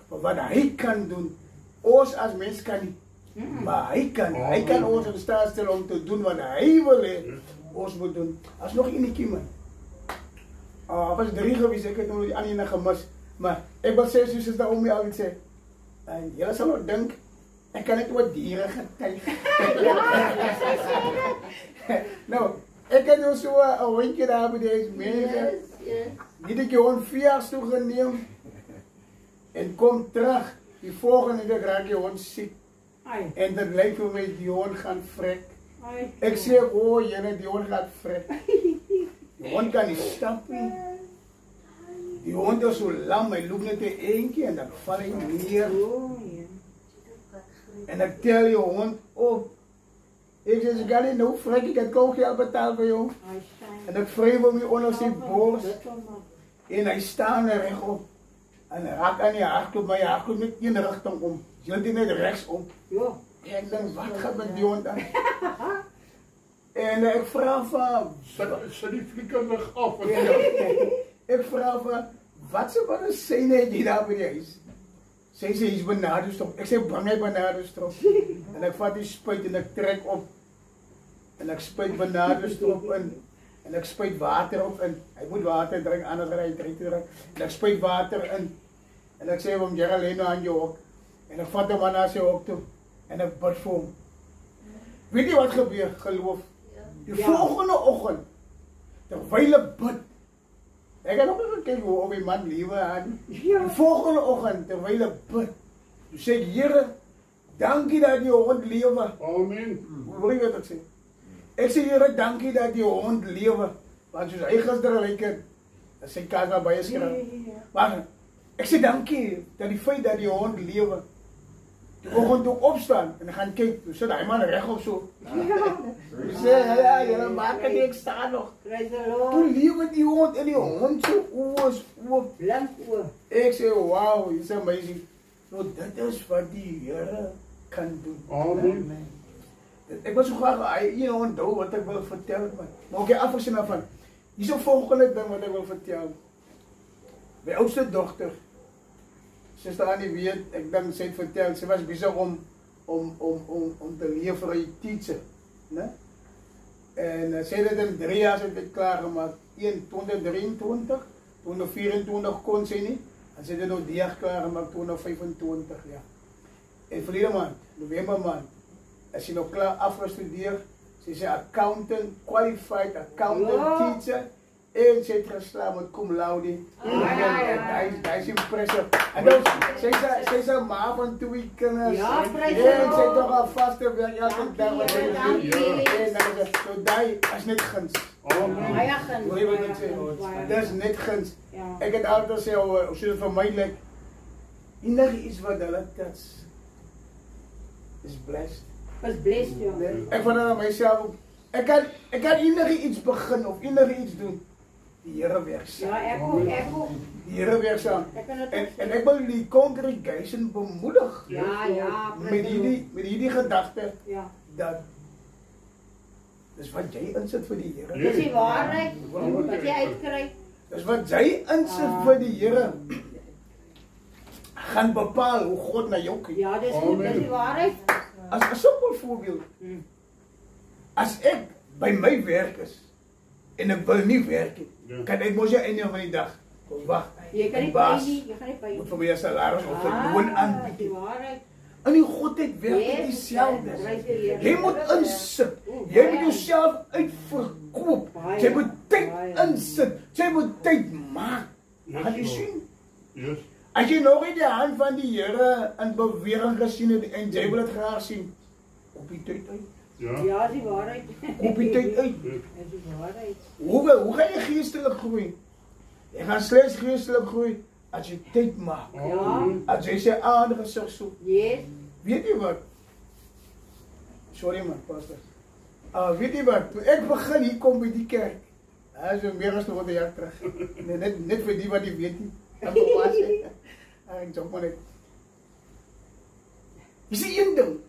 Wat hij kan doen. Ons als mens kan niet. Maar hij kan ons in staat stellen om te doen wat hij wil. Ons moet doen. Als nog in die kiemen. Was 3 geweest, ik heb nog die Annie gemist. Maar ik wil zeggen, zoals dat om mij altijd zei. En jullie zal ook denken. Ik kan niet wat dieren getuigen. Nou, ik heb dus zo een windje daar bij deze mensen. Die ik gewoon 4 jaar toegenomen. En kom terug. Die volgende dag raak je gewoon ziek. En dat lijkt voor mij die hond gaan vrek. Ik zeg, oh jene, die hond gaat vrek. Die hond kan niet stappen. Die hond is zo lam, hij loopt net in 1 keer en dan val ik neer. En ik tel je hond op. Ik zeg, ik ga niet nou vrek, ik heb koud geld betaald voor jou. En ik wrijf hem hier onder zijn borst. En hij staat er rechtop. En hij raakt aan je haarklop, maar je haarklop met in de richting om. Je wilt die net rechtsom. En ik denk, wat gaat met die hond aan? En ik vraag van... Zet die fliekerig af. Ik vraag van, wat ze van een zin die daar bij is? Zij zei, is benaderstrop. Ik zei, bang hij benaderstrop. En ik vat die spuit en ik trek op. En ik spuit benaderstrop in. En ik spuit water op in. Hij moet water drinken, anders hij drinkt er. En ik spuit water in. En ik zei, jij alleen aan je ook. En ik vat hem aan zijn ook toe. En ik bid voor hem. Weet je wat gebeurt, geloof? De volgende ochtend, terwijl ik bid. Ik heb nog even gekeken hoe die man leven aan. De volgende ochtend, terwijl ik bid. Toen zei ik, Heere, dank je dat die hond leven. Amen. Hoe wil je dat zeggen? Ik zei, Heere, dank je dat die hond leven. Want zoals hij gisteren lekker, dat zijn kaas maar bij je schrijven. Maar ik zei, dank je dat die feit dat die hond leven. De ochtend ook opstaan en gaan kijken. Toen zit hij man rechtop zo. Toen zei ja, jullie maken die, ik sta nog. Toen liep die hond en die hond zo oors op. Ik zei, wauw, it's amazing. Nou, dat is wat die Heere kan doen. Amen. Ik wil zo graag je onthou wat ik wil vertellen. Maar ook afgezien daarvan. Die is een volgende ding wat ik wil vertellen. Mijn oudste dochter. Ze staan niet weet, ik denk ze het verteld, ze was bezig om te leren voor je teacher. Nee? En ze had het in 3 jaar klaargemaakt. In 2023, 2024 kon ze niet. En ze had het nog 3 jaar klaargemaakt, 2025 ja. En verleden maand, november maand, is ze nog klaar afgestudeerd. Ze is een accountant, qualified accountant teacher. En ze heeft geslaagd met cum laude. Hij is impressive. En dus, ze is een ma van 2 kinderen. Ja, en ze heeft toch al vaste werk elke dag. En dan zo, dat is niet gunst. Hoe je dat zeggen? Dat is niet gunst. Ik heb altijd gezegd, als je het van mij lijkt. Enige iets wat dat is blessed. Was blessed, ja. Ik vond het aan mijzelf ook. Ik kan enige iets beginnen of enige iets doen. Die Heere werkzaam. Ja, ik ook. Die Heere werkzaam. En ik wil die congregation bemoedigen. Ja, met die gedachte. Ja. Dat is wat jij inzet voor die Heere. Dat is die waarheid. Wat je uitkrijgt. Dat is wat jij inzet voor die Heere. Gaan bepalen hoe God naar jou kijkt. Ja, dat is goed. Dat is die waarheid. Als een simpel voorbeeld. Als ik bij mij werk is. En ik wil niet werken. Kan ik moest je einde van die dag. Wacht, Jy kan nie Baas, by nie, jy gaan nie by nie. moet vir my 'n salaris of 'n loon aanbied. Die waarheid. En die godheid werk dieselfde. Jy moet insit. Jy moet jouself uitverkoop. Jy moet tyd insit. Jy moet tyd maak. Gaan jy sien? Yes. As jy nog nie die hand van die Here in beweging gesien het en jy wil dit graag sien, op die tyd uit. Ja. Ja, die waarheid. Op die tyd uit. Dis die waarheid. Hoe gaan jy geestelik groei? Jy gaan slegs geestelik groei as jy tyd maak. Ja. As jy sy aangesig soek. Yes. Weet jy wat? Sorry man, pastor. Weet jy wat? Toe ek begin hier kom by die kerk, is meer as nog 'n jaar terug. Nee, net vir die wat jy weet nie. Dan was ek jok maar net. Jy sien een ding.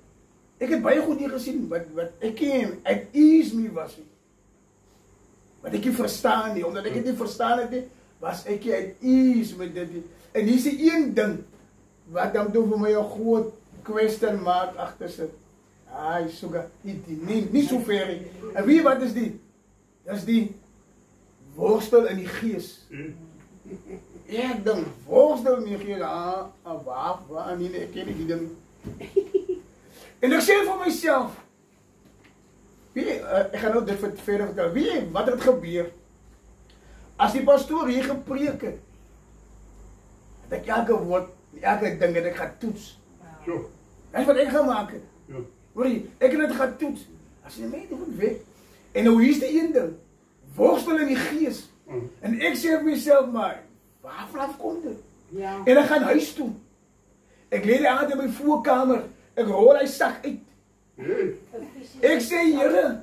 Ek het baie goed hier gesien wat ek ken, ek ease me was nie. Wat ek nie verstaan nie, omdat ek dit nie verstaan het nie, was ek nie uit ease met dit nie. En hier is die een ding wat dan toe vir my 'n groot question maak agter sit. Ai, soga, nie so ver nie. En wie wat is die? Dis die worstel in die gees. Ek dink worstel in die gees, waar nie, ek ken nie die ding. En ek sê vir myself, ek gaan nou dit verder vertel, wat het gebeur? As die pastoor hier gepreek het, dat ek elke woord, elke ding dat ek gaan toets. So. Dat is wat ek gaan maak het. Ja. Hoor jy, ek het dit gaan toets. As jy my dit weg. En nou hier is die een ding, worstel in die gees. En ek sê vir myself, maar, waarvan kom dit? Ja. En ek gaan huis toe. Ek lê die aand in my voorkamer, ek rol hy sak uit. Ek sê, Here,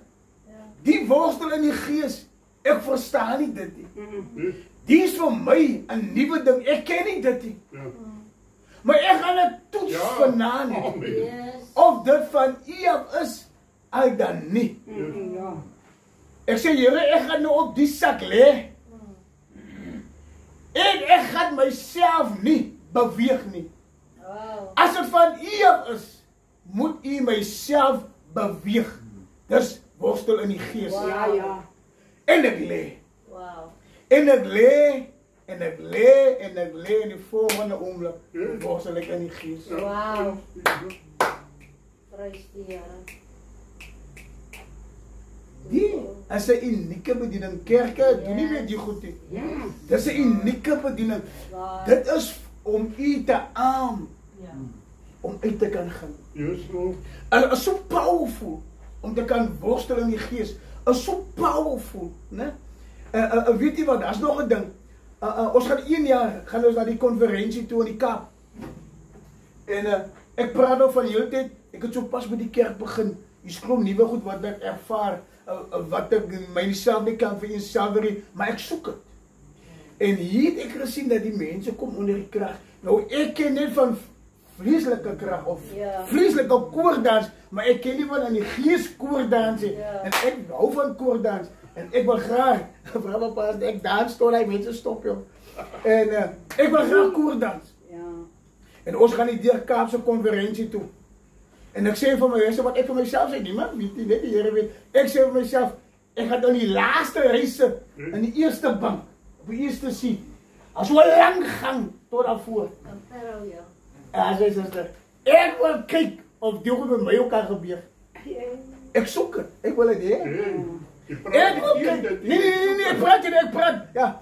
die worstel in die gees, ek verstaan nie dit nie. Die is vir my 'n nuwe ding, ek ken nie dit nie. Maar ek gaan dit toets vanaand. Of dit van U af is, al dan nie. Ja. Ek sê, Here, ek gaan nou op die sak lê. En ek gaan myself nie beweeg nie. As dit van U af is, moet U myself beweeg. Dis worstel in die gees. Ja, ja. En ek lê. Wow. En ek lê, en ek lê, en ek lê in die volgende oomblik. Worstel ek in die gees. Wow. Prys die Here. Die is 'n unieke bediening. Kerke doen nie meer die goed nie. Dis 'n unieke bediening. Dit is om U te aan, om uit te kan gaan. Yes, Lord. En is so powerful om te kan worstel in die gees. Is so powerful, né? Weet jy wat? Daar's nog 'n ding. Ons gaan 1 jaar gaan ons na die konferensie toe in die Kaap. En ek praat nou van hele tyd, ek het so pas by die kerk begin. Hier's klomp nuwe goed wat ek ervaar, wat ek myself nie kan vereenselwig, maar ek soek dit. En hier het ek gesien dat die mense kom onder die krag. Nou ek ken net van vleeslike krag of vleeslike koordans, maar ek ken nie van in die gees koordans nie. En ek hou van koordans. En ek wil graag, vrouw pas, ek dans tot hy mense stop joh. En ek wil graag koordans. En ons gaan die deur Kaapse konferensie toe. En ek sê vir my mense wat ek vir myself sê, niemand weet nie, net die Here weet. Ek sê vir myself, ek gaan in die laaste ry sit, in die eerste bank, op die eerste seat. As so 'n lang gang tot daarvoor. En sy sê, ek wil kyk of dit met my ook kan gebeur. Ek soek dit, ek wil dit hê. Ek wil kyk. Nee, ek praat. Ja.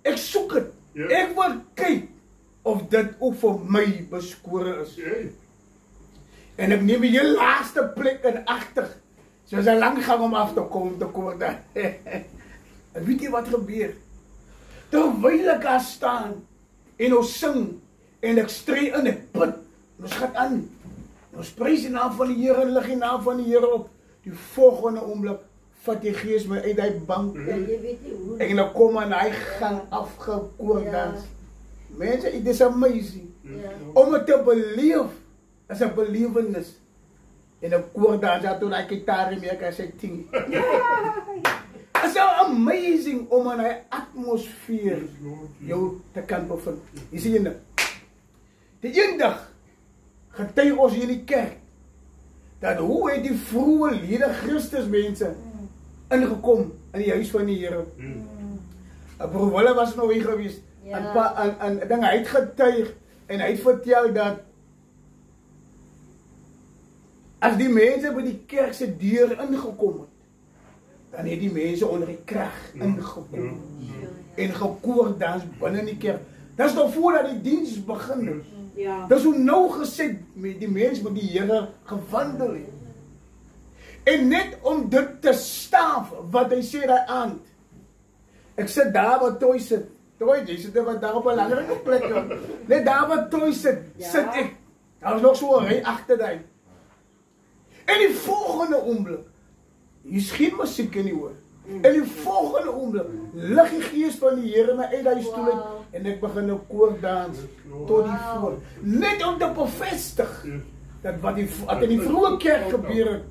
Ek soek dit. Ek wil kyk of dit ook vir my beskore is. En ek neem die laaste plek in agter. Soos 'n lang gang om af te kom daar. En weet jy wat gebeur? Terwyl ek daar staan en ons sing en ek stree in, ek bid, ons gaan aan. Ons prys die naam van die Here en lig die naam van die Here op. Die volgende oomblik vat die gees my uit die bank en dan kom aan hy gang afgekoordans. Mense, it is amazing. Om het te beleef is 'n belewenis. En 'n koordans het toe daai gitaar mee kan sê ting. It's so amazing om in 'n atmosfeer jou te kan bevind. Jy sien dit. Die eendag getuig ons hier in die kerk dat hoe het die vroeë lede Christus mense ingekom in die huis van die Here. 'n broer Wille was nou hier gewees En dan hy het getuig en hy het vertel dat as die mense by die kerk se deur ingekom het, dan het die mense onder die krag ingekom en gekoordans binne die kerk. Dis nog voordat die diens begin het. Ja. Dis hoe nou gesê met die mense met die Here gewandel het. En net om dit te staaf wat hy sê daai aand. Ek sit daar waar Toy sit. Toy, jy sit daar op 'n belangrike plek. Net daar waar Toy sit, sit ek. Daar was nog so 'n ry agter daai. En die volgende oomblik, hier's geen musiek in die hoor. En die volgende oomblik lig die gees van die Here my uit daai stoel uit en ek begin 'n koordans tot die voor. Net om te bevestig dat wat in die vroeë kerk gebeur het,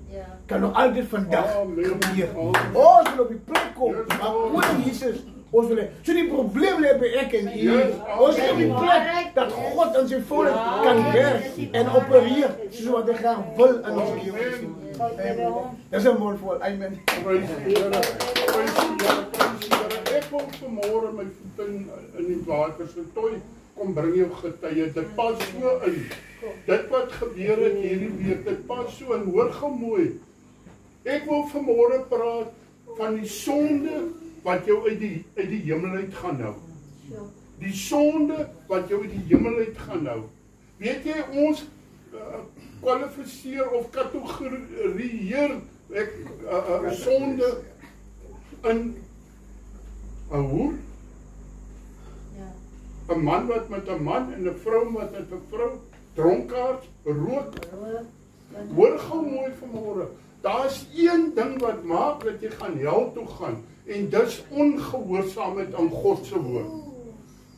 kan nog altyd vandag gebeur. Ons wil op die plek kom, maar oor Jesus, ons wil so die probleem lê by ek en u. Ons wil op die plek dat God in sy volk kan werk en opereer soos wat hy graag wil in ons lewens. Dis 'n mooi voor. Amen. Ek wil vanmôre my voete in die water se Toy kom bring jou getuie. Dit pas so in. Dit wat gebeur het hierdie week, dit pas so in. Hoor gou mooi. Ek wil vanmôre praat van die sonde wat jou uit die hemel uit gaan hou. Die sonde wat jou uit die hemel uit gaan hou. Weet jy, ons kwalifiseer of kategorieer sonde in 'n hoer, 'n man wat met 'n man en 'n vrou wat met 'n vrou, dronkaard, rook. Hoor gou mooi vanmôre. Daar's een ding wat maak dat jy gaan hel toe gaan en dis ongehoorsaamheid aan God se woord.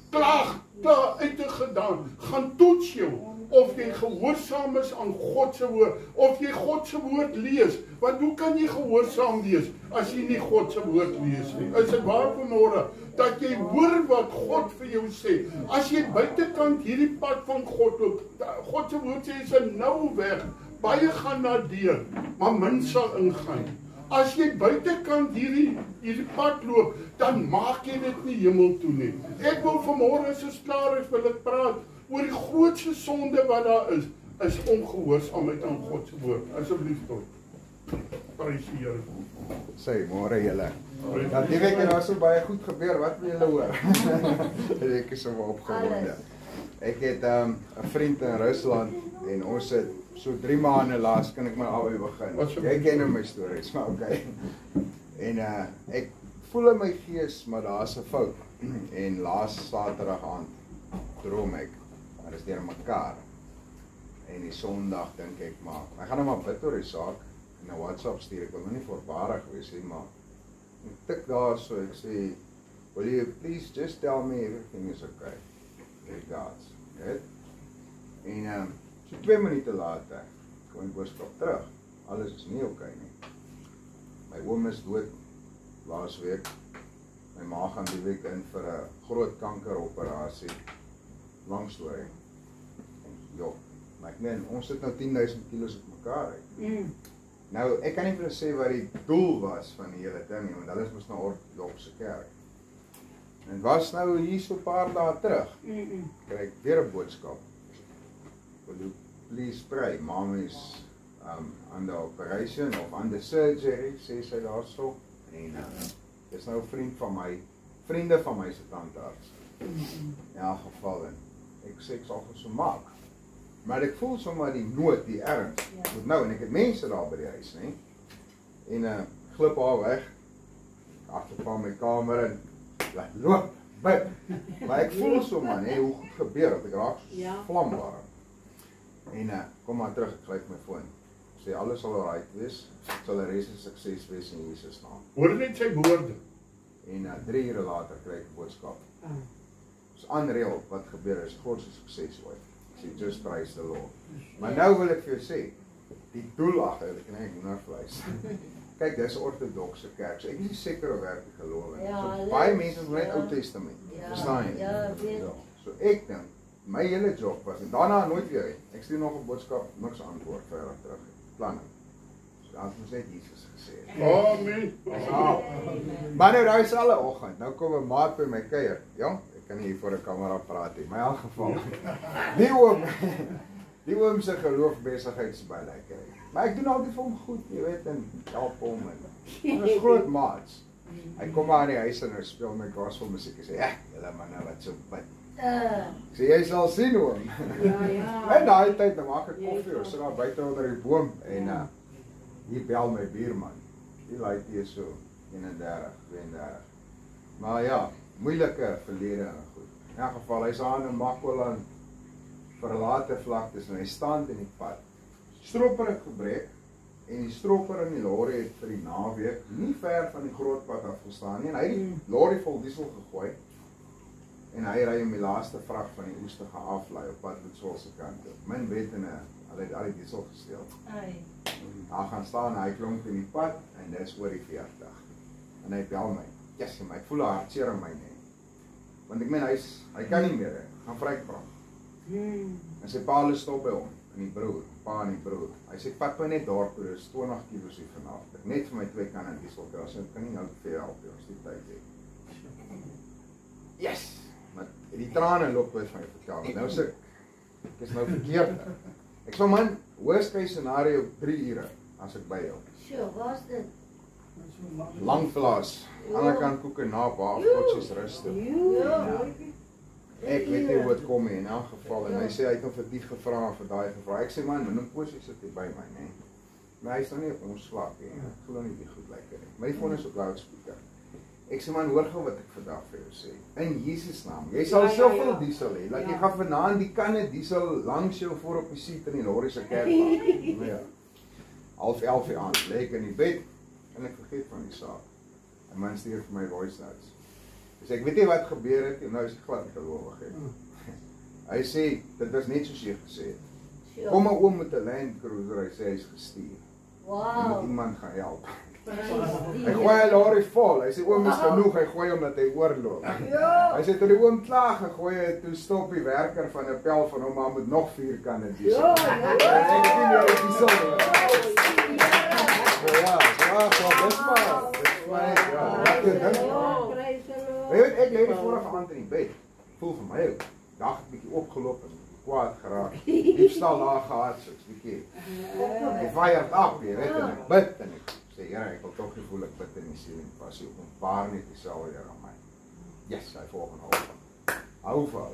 Klaag daar uitgedaan, gaan toets jou of jy gehoorsaam is aan God se woord, of jy God se woord lees. Want hoe kan jy gehoorsaam wees as jy nie God se woord lees nie? Is dit waar vanmôre dat jy hoor wat God vir jou sê? As jy buitekant hierdie pad van God loop, God se woord sê is 'n nou weg. Baie gaan na deur, maar min sal ingaan. As jy buitekant hierdie pad loop, dan maak jy dit nie hemel toe nie. Ek wil vanmôre soos klaar is wil ek praat oor die grootste sonde wat daar is ongehoorsaamheid aan God se woord. Asseblief tot. Prys die Here. Sê môre julle. Ja, die week het daar so baie goed gebeur. Wat wil julle hoor? Ek is so opgewonde. Ek het 'n vriend in Rusland en ons het so 3 maande laas kan ek maar albei begin. Jy ken nou my stories, maar okay. En ek voel in my gees maar daar's 'n fout. En laas Saterdag aand droom ek. Maar dis deur mekaar. En die Sondag dink ek maar, ek gaan nou maar bid oor die saak en 'n WhatsApp stuur. Ek wil nou nie voorbarig wees nie, maar ek tik daar so ek sê, "Will you please just tell me everything is okay? Regards." Right? En so 2 minute later kom die boodskap terug. Alles is nie okay nie. My oom is dood laas week. My ma gaan die week in vir 'n groot kankeroperasie. Lang storie. Ja, maar ek meen, ons sit nou 10.000 kilos op mekaar uit. Nou, ek kan nie vir julle sê wat die doel was van die hele ding nie, want hulle is mos nou op se kerk. En was nou hier so 'n paar dae terug. Kry ek weer 'n boodskap. Will you please pray? Mom is under operation of under surgery, sê sy daarso. En dis nou 'n vriende van my se tandarts. In elk geval, en ek sê ek sal vir so maak. Maar ek voel sommer die nood, die erns. Tot nou, en ek het mense daar by die huis, nee. En glip haar weg, agtervan my kamer en laat loop, bid. Maar ek voel sommer, nee, hoe goed gebeur het, ek raak so vlambaar. En kom maar terug, ek gryp my foon. Sê alles sal alright wees, sal 'n res en sukses wees in Jesus naam. Hoor net sy woorde. En 3 ure later kry ek 'n boodskap. Dis unreal wat gebeur is, God se sukses ooit. Sê just praise the Lord. Maar nou wil ek vir jou sê, die doel agter, ek kan nie hoendervleis. Kyk, dis 'n ortodokse kerk. So ek is nie seker of werk die geloof. So baie mense wil net Ou Testament. Verstaan jy? Ja, weet. So ek dink my hele job was en daarna nooit weer. Ek stuur nog 'n boodskap, niks antwoord verder terug. Planne. So dan het ons net Jesus gesê. Amen. Maar nou daai selfe oggend, nou kom 'n maat by my kuier. Ja, ek kan nie hier voor 'n kamera praat nie. Maar in elk geval, die oom se geloofbesigheid is baie lekker. Maar ek doen altyd vir hom goed, jy weet, en help hom en ons groot maats. Hy kom maar in die huis en hy speel my gospel musiek en sê, ja, julle manne wat so bid. Ek sê, jy sal sien oom. En daai tyd, dan maak ek koffie, ons sit daar buite onder die boom en hier bel my buurman. Die lyk hier so 31, 32. Maar ja, moeilike verlede en goed. In elk geval, hy is aan in Makwaland verlate vlaktes en hy staan in die pad. Stropper het gebreek en die stropper in die lorry het vir die naweek nie ver van die groot pad af gestaan nie en hy het die lorry vol diesel gegooi en hy ry om die laaste vrag van die oes te gaan aflaai op pad met Solse kant toe. Min weet en hy het al die diesel gesteel. Daar gaan staan en hy klonk in die pad en dis oor die 40. En hy bel my. Yes, ek voel 'n hartseer in my nie. Want ek meen hy kan nie meer, gaan vrypraat. En sy pa stop by hom, en die broer, pa en die broer. Hy sê, pat my net daar toe, dis 20 kg hier vanavond. Ek net vir my 2 kan in diesel kry, so ek kan nie nou vir jou help, ons die tyd het. Yes! Maar die trane loop by van my vertel, nou sê ek is nou verkeerd. Ek sê, man, worst case scenario 3 ure, as ek by jou. Sjoe, waar is dit? Langplaas, aan die kant koek en na baafkotjes rustig. Ek weet nie hoe het kom in elk geval, en hy sê, hy het hom vir die gevra, vir die gevra. Ek sê, man, my posie sit hier by my, nee. Maar hy is nou nie op ons vlak, nee. Ek voel nie die goed lekker nie. Maar die phone is op loudspeaker. Ek sê, man, hoor gou wat ek vandag vir jou sê. In Jesus naam, jy sal soveel diesel hê, dat jy gaan vanaand die kanne diesel langs jou voor op die seat in die lorry se kerk maak. Nou ja, 10:30 aand, lê ek in die bed, en ek vergeet van die saak. En man stuur vir my voice notes. Dus ek weet nie wat gebeur het, en nou is ek glad nie gelowig het. Hy sê, dit was net soos jy gesê het. Kom 'n oom met 'n Land Cruiser, hy sê hy is gestuur. En moet iemand gaan help. Hy gooi 'n lorry vol, hy sê oom is genoeg, hy gooi omdat hy oorloop. Hy sê toe die oom klaar gegooi het, toe stop die werker van 'n pel van hom, maar moet nog 4 kanne diesel. Ja, dis maar. Ek lê die vorige aand in die bed. Voel vir my ook. Dag 'n bietjie opgeloop en kwaad geraak. Diefstal daar gehad, so's bietjie. Ek fired up, jy weet en ek bid en ek sê, Here, ek wil tog nie voel ek bid in die siel en pas jy openbaar net dieselfde Here aan my. Yes, hy volgende hou van.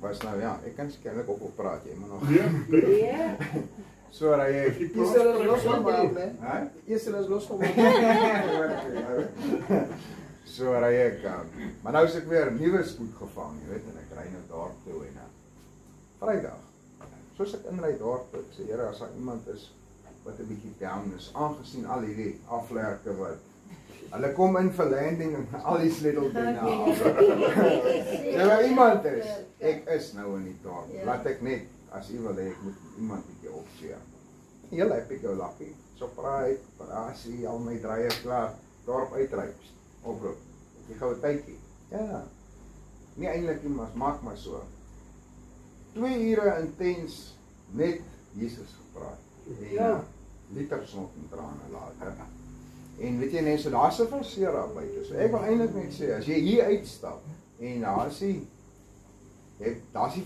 Was nou ja, ek kan sekerlik ook praat, jy moet nog. Ja. So raai ek. Is hulle losgemaak, né? Hæ? Is hulle losgemaak? So raai ek. Maar nou is ek weer nuwe spoed gevang, jy weet, en ek ry nou daar toe en Vrydag. Soos ek inry daar toe, ek sê Here, as daar iemand is wat 'n bietjie down is, aangesien al hierdie aflerke wat hulle kom in vir landing en al die sleutelbene af. Ja, iemand is. Ek is nou in die dorp. Laat ek net as u wil hê ek moet iemand bietjie opsee. Heel happy go lucky. So praai, parasie, al my draaie klaar, dorp uitry. Oproep. Jy gou 'n tydjie. Ja. Nie eintlik nie, maar maak maar so. 2 ure intens net Jesus gepraat. Ja. Liters nog in trane later. En weet jy net so daar's 'n verseer daar buite. So ek wil eintlik net sê as jy hier uitstap en daar's nie vir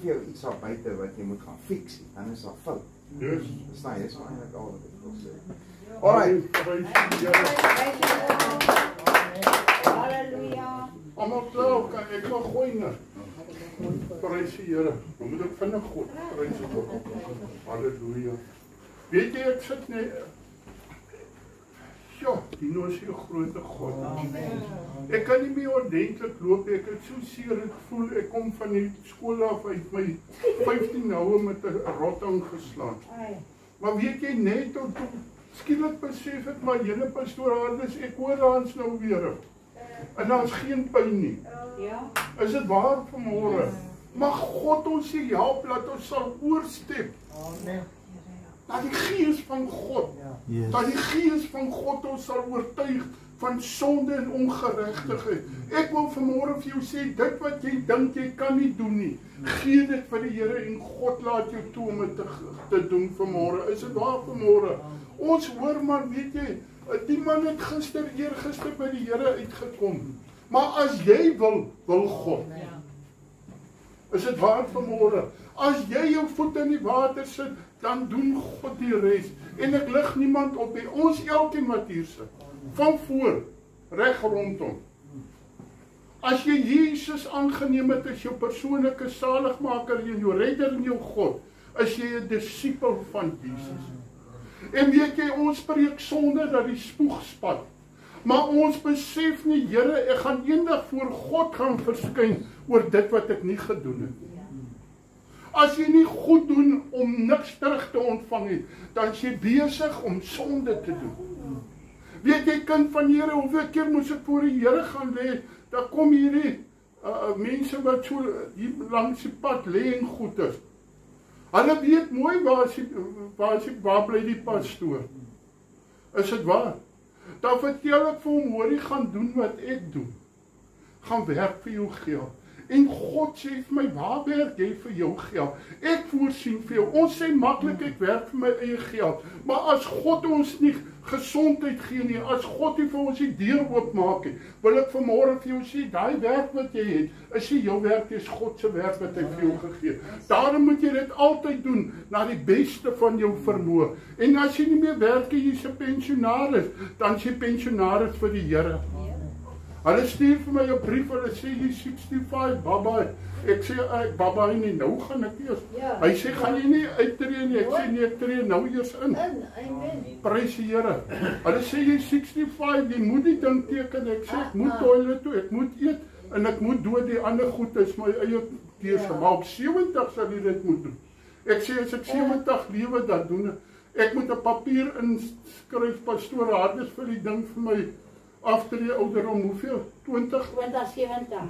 jou iets daar buite wat jy moet gaan fix, dan is daar fout. Yes. Verstaan jy? Dis eintlik al wat ek wil sê. Alright. Halleluja. Almal klaar, kan ek nog gooi nou. Prys die Here. Dan moet ek vinnig God prys God. Halleluja. Weet jy ek sit net ja, die nou is 'n groot God. Amen. Ek kan nie meer ordentlik loop, ek het so seer gevoel, ek kom van die skool af uit my 15 houe met 'n rotting geslaan. Maar weet jy net tot skielik besef ek maar hele pastoor, dis ek hoor daans nou weer. En daar's geen pyn nie. Ja. Is dit waar vanmôre? Mag God ons help dat ons sal oorstep. Amen. Dat die Gees van God, dat die Gees van God ons sal oortuig van sonde en ongeregtigheid. Ek wil vanmôre vir jou sê, dit wat jy dink jy kan nie doen nie, gee dit vir die Here en God laat jou toe om dit te doen vanmôre. Is dit waar vanmôre? Ons hoor maar, weet jy, die man het eergister by die Here uitgekom. Maar as jy wil God. Is dit waar vanmôre? As jy jou voet in die water sit, dan doen God die res. En ek lig niemand op nie. Ons elkeen wat hier sit. Van voor, reg rondom. As jy Jesus aangeneem het as jou persoonlike saligmaker en jou redder en jou God, is jy 'n disipel van Jesus. En weet jy, ons spreek sonder dat die spoeg spat. Maar ons besef nie, Here, ek gaan eendag voor God gaan verskyn oor dit wat ek nie gedoen het. As jy nie goed doen om niks terug te ontvang het, dan is jy besig om sonde te doen. Weet jy, kind van Here, hoeveel keer moes ek voor die Here gaan lê, dan kom hierdie mense wat so hier langs die pad lê en goed is. Hulle weet mooi waar bly die pastoor. Is dit waar? Dan vertel ek vir hom, hoor jy, gaan doen wat ek doen. Gaan werk vir jou geld. En God sê vir my, waar werk jy vir jou geld? Ek voorsien vir jou. Ons sê maklik, ek werk vir my eie geld. Maar as God ons nie gesondheid gee nie, as God nie vir ons die deur oopmaak nie, wil ek vanmôre vir jou sê, daai werk wat jy het, is nie jou werk, dis God se werk wat hy vir jou gegee het. Daarom moet jy dit altyd doen, na die beste van jou vermoë. En as jy nie meer werk en jy's 'n pensionaris, dan is jy pensionaris vir die Here. Hulle stuur vir my 'n brief, hulle sê jy 65, baba. Ek sê, baba nie, nou gaan ek eers. Ja, hy sê, gaan jy nie uittreë nie? Ek sê, nee, ek tree nou eers in. Amen. Prys die Here. Hulle sê, jy 65, jy moet die ding teken. Ek sê, ek moet toilet toe, ek moet eet, en ek moet dood, die ander goed is my eie keuse. Maar op 70 sal jy dit moet doen. Ek sê, as ek 70 lewe, dan doen ek moet 'n papier inskryf, pastoor Hardes vir die ding vir my aftree ouderdom, hoeveel? 2070.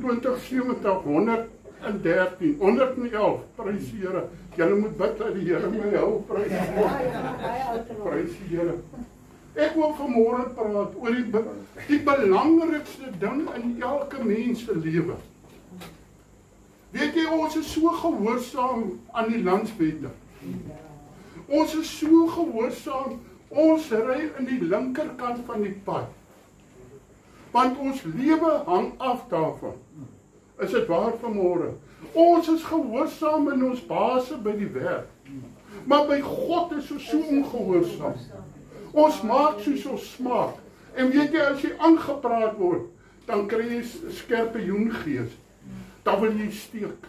2070, 113, 111, prys die Here. Julle moet bid dat die Here my hou, prys die Here. Prys die Here. Ek wil vanmôre praat oor die belangrikste ding in elke mens se lewe. Weet jy, ons is so gehoorsaam aan die landswette. Ons is so gehoorsaam. Ons ry in die linkerkant van die pad. Want ons lewe hang af daarvan. Is dit waar vanmôre? Ons is gehoorsaam in ons baas by die werk. Maar by God is ons so ongehoorsaam. Ons maak soos ons smaak. En weet jy, as jy aangepraat word, dan kry jy 'n skerpioengees. Dan wil jy steek.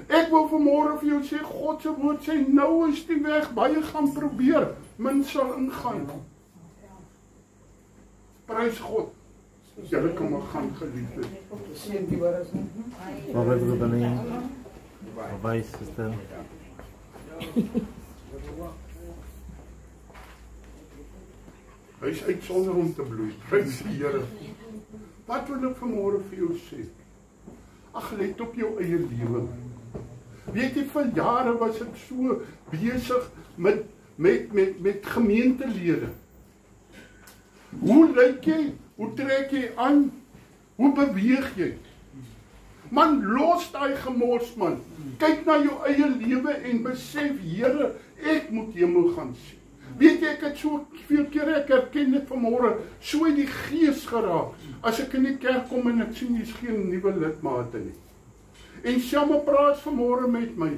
Ek wil vanmôre vir jou sê, God se woord sê, nou is die weg, baie gaan probeer, min sal ingaan. Prys God. Julle kan maar gaan geliefdes. Sien die waar is nie. Maar wat is dan nie? Wys is dan. Hy is uitsonder om te bloei. Prys die Here. Wat wil ek vanmôre vir jou sê? Ag, let op jou eie lewe. Weet jy, vir jare was ek so besig met gemeentelede. Hoe lyk jy? Hoe trek jy aan? Hoe beweeg jy? Man, los daai gemors, man. Kyk na jou eie lewe en besef, Here, ek moet hemel gaan sien. Weet jy, ek het so veel kere, ek herken dit vanmôre, so in die gees geraak. As ek in die kerk kom en ek sien jy's geen nuwe lidmate nie. En Selma praat vanmôre met my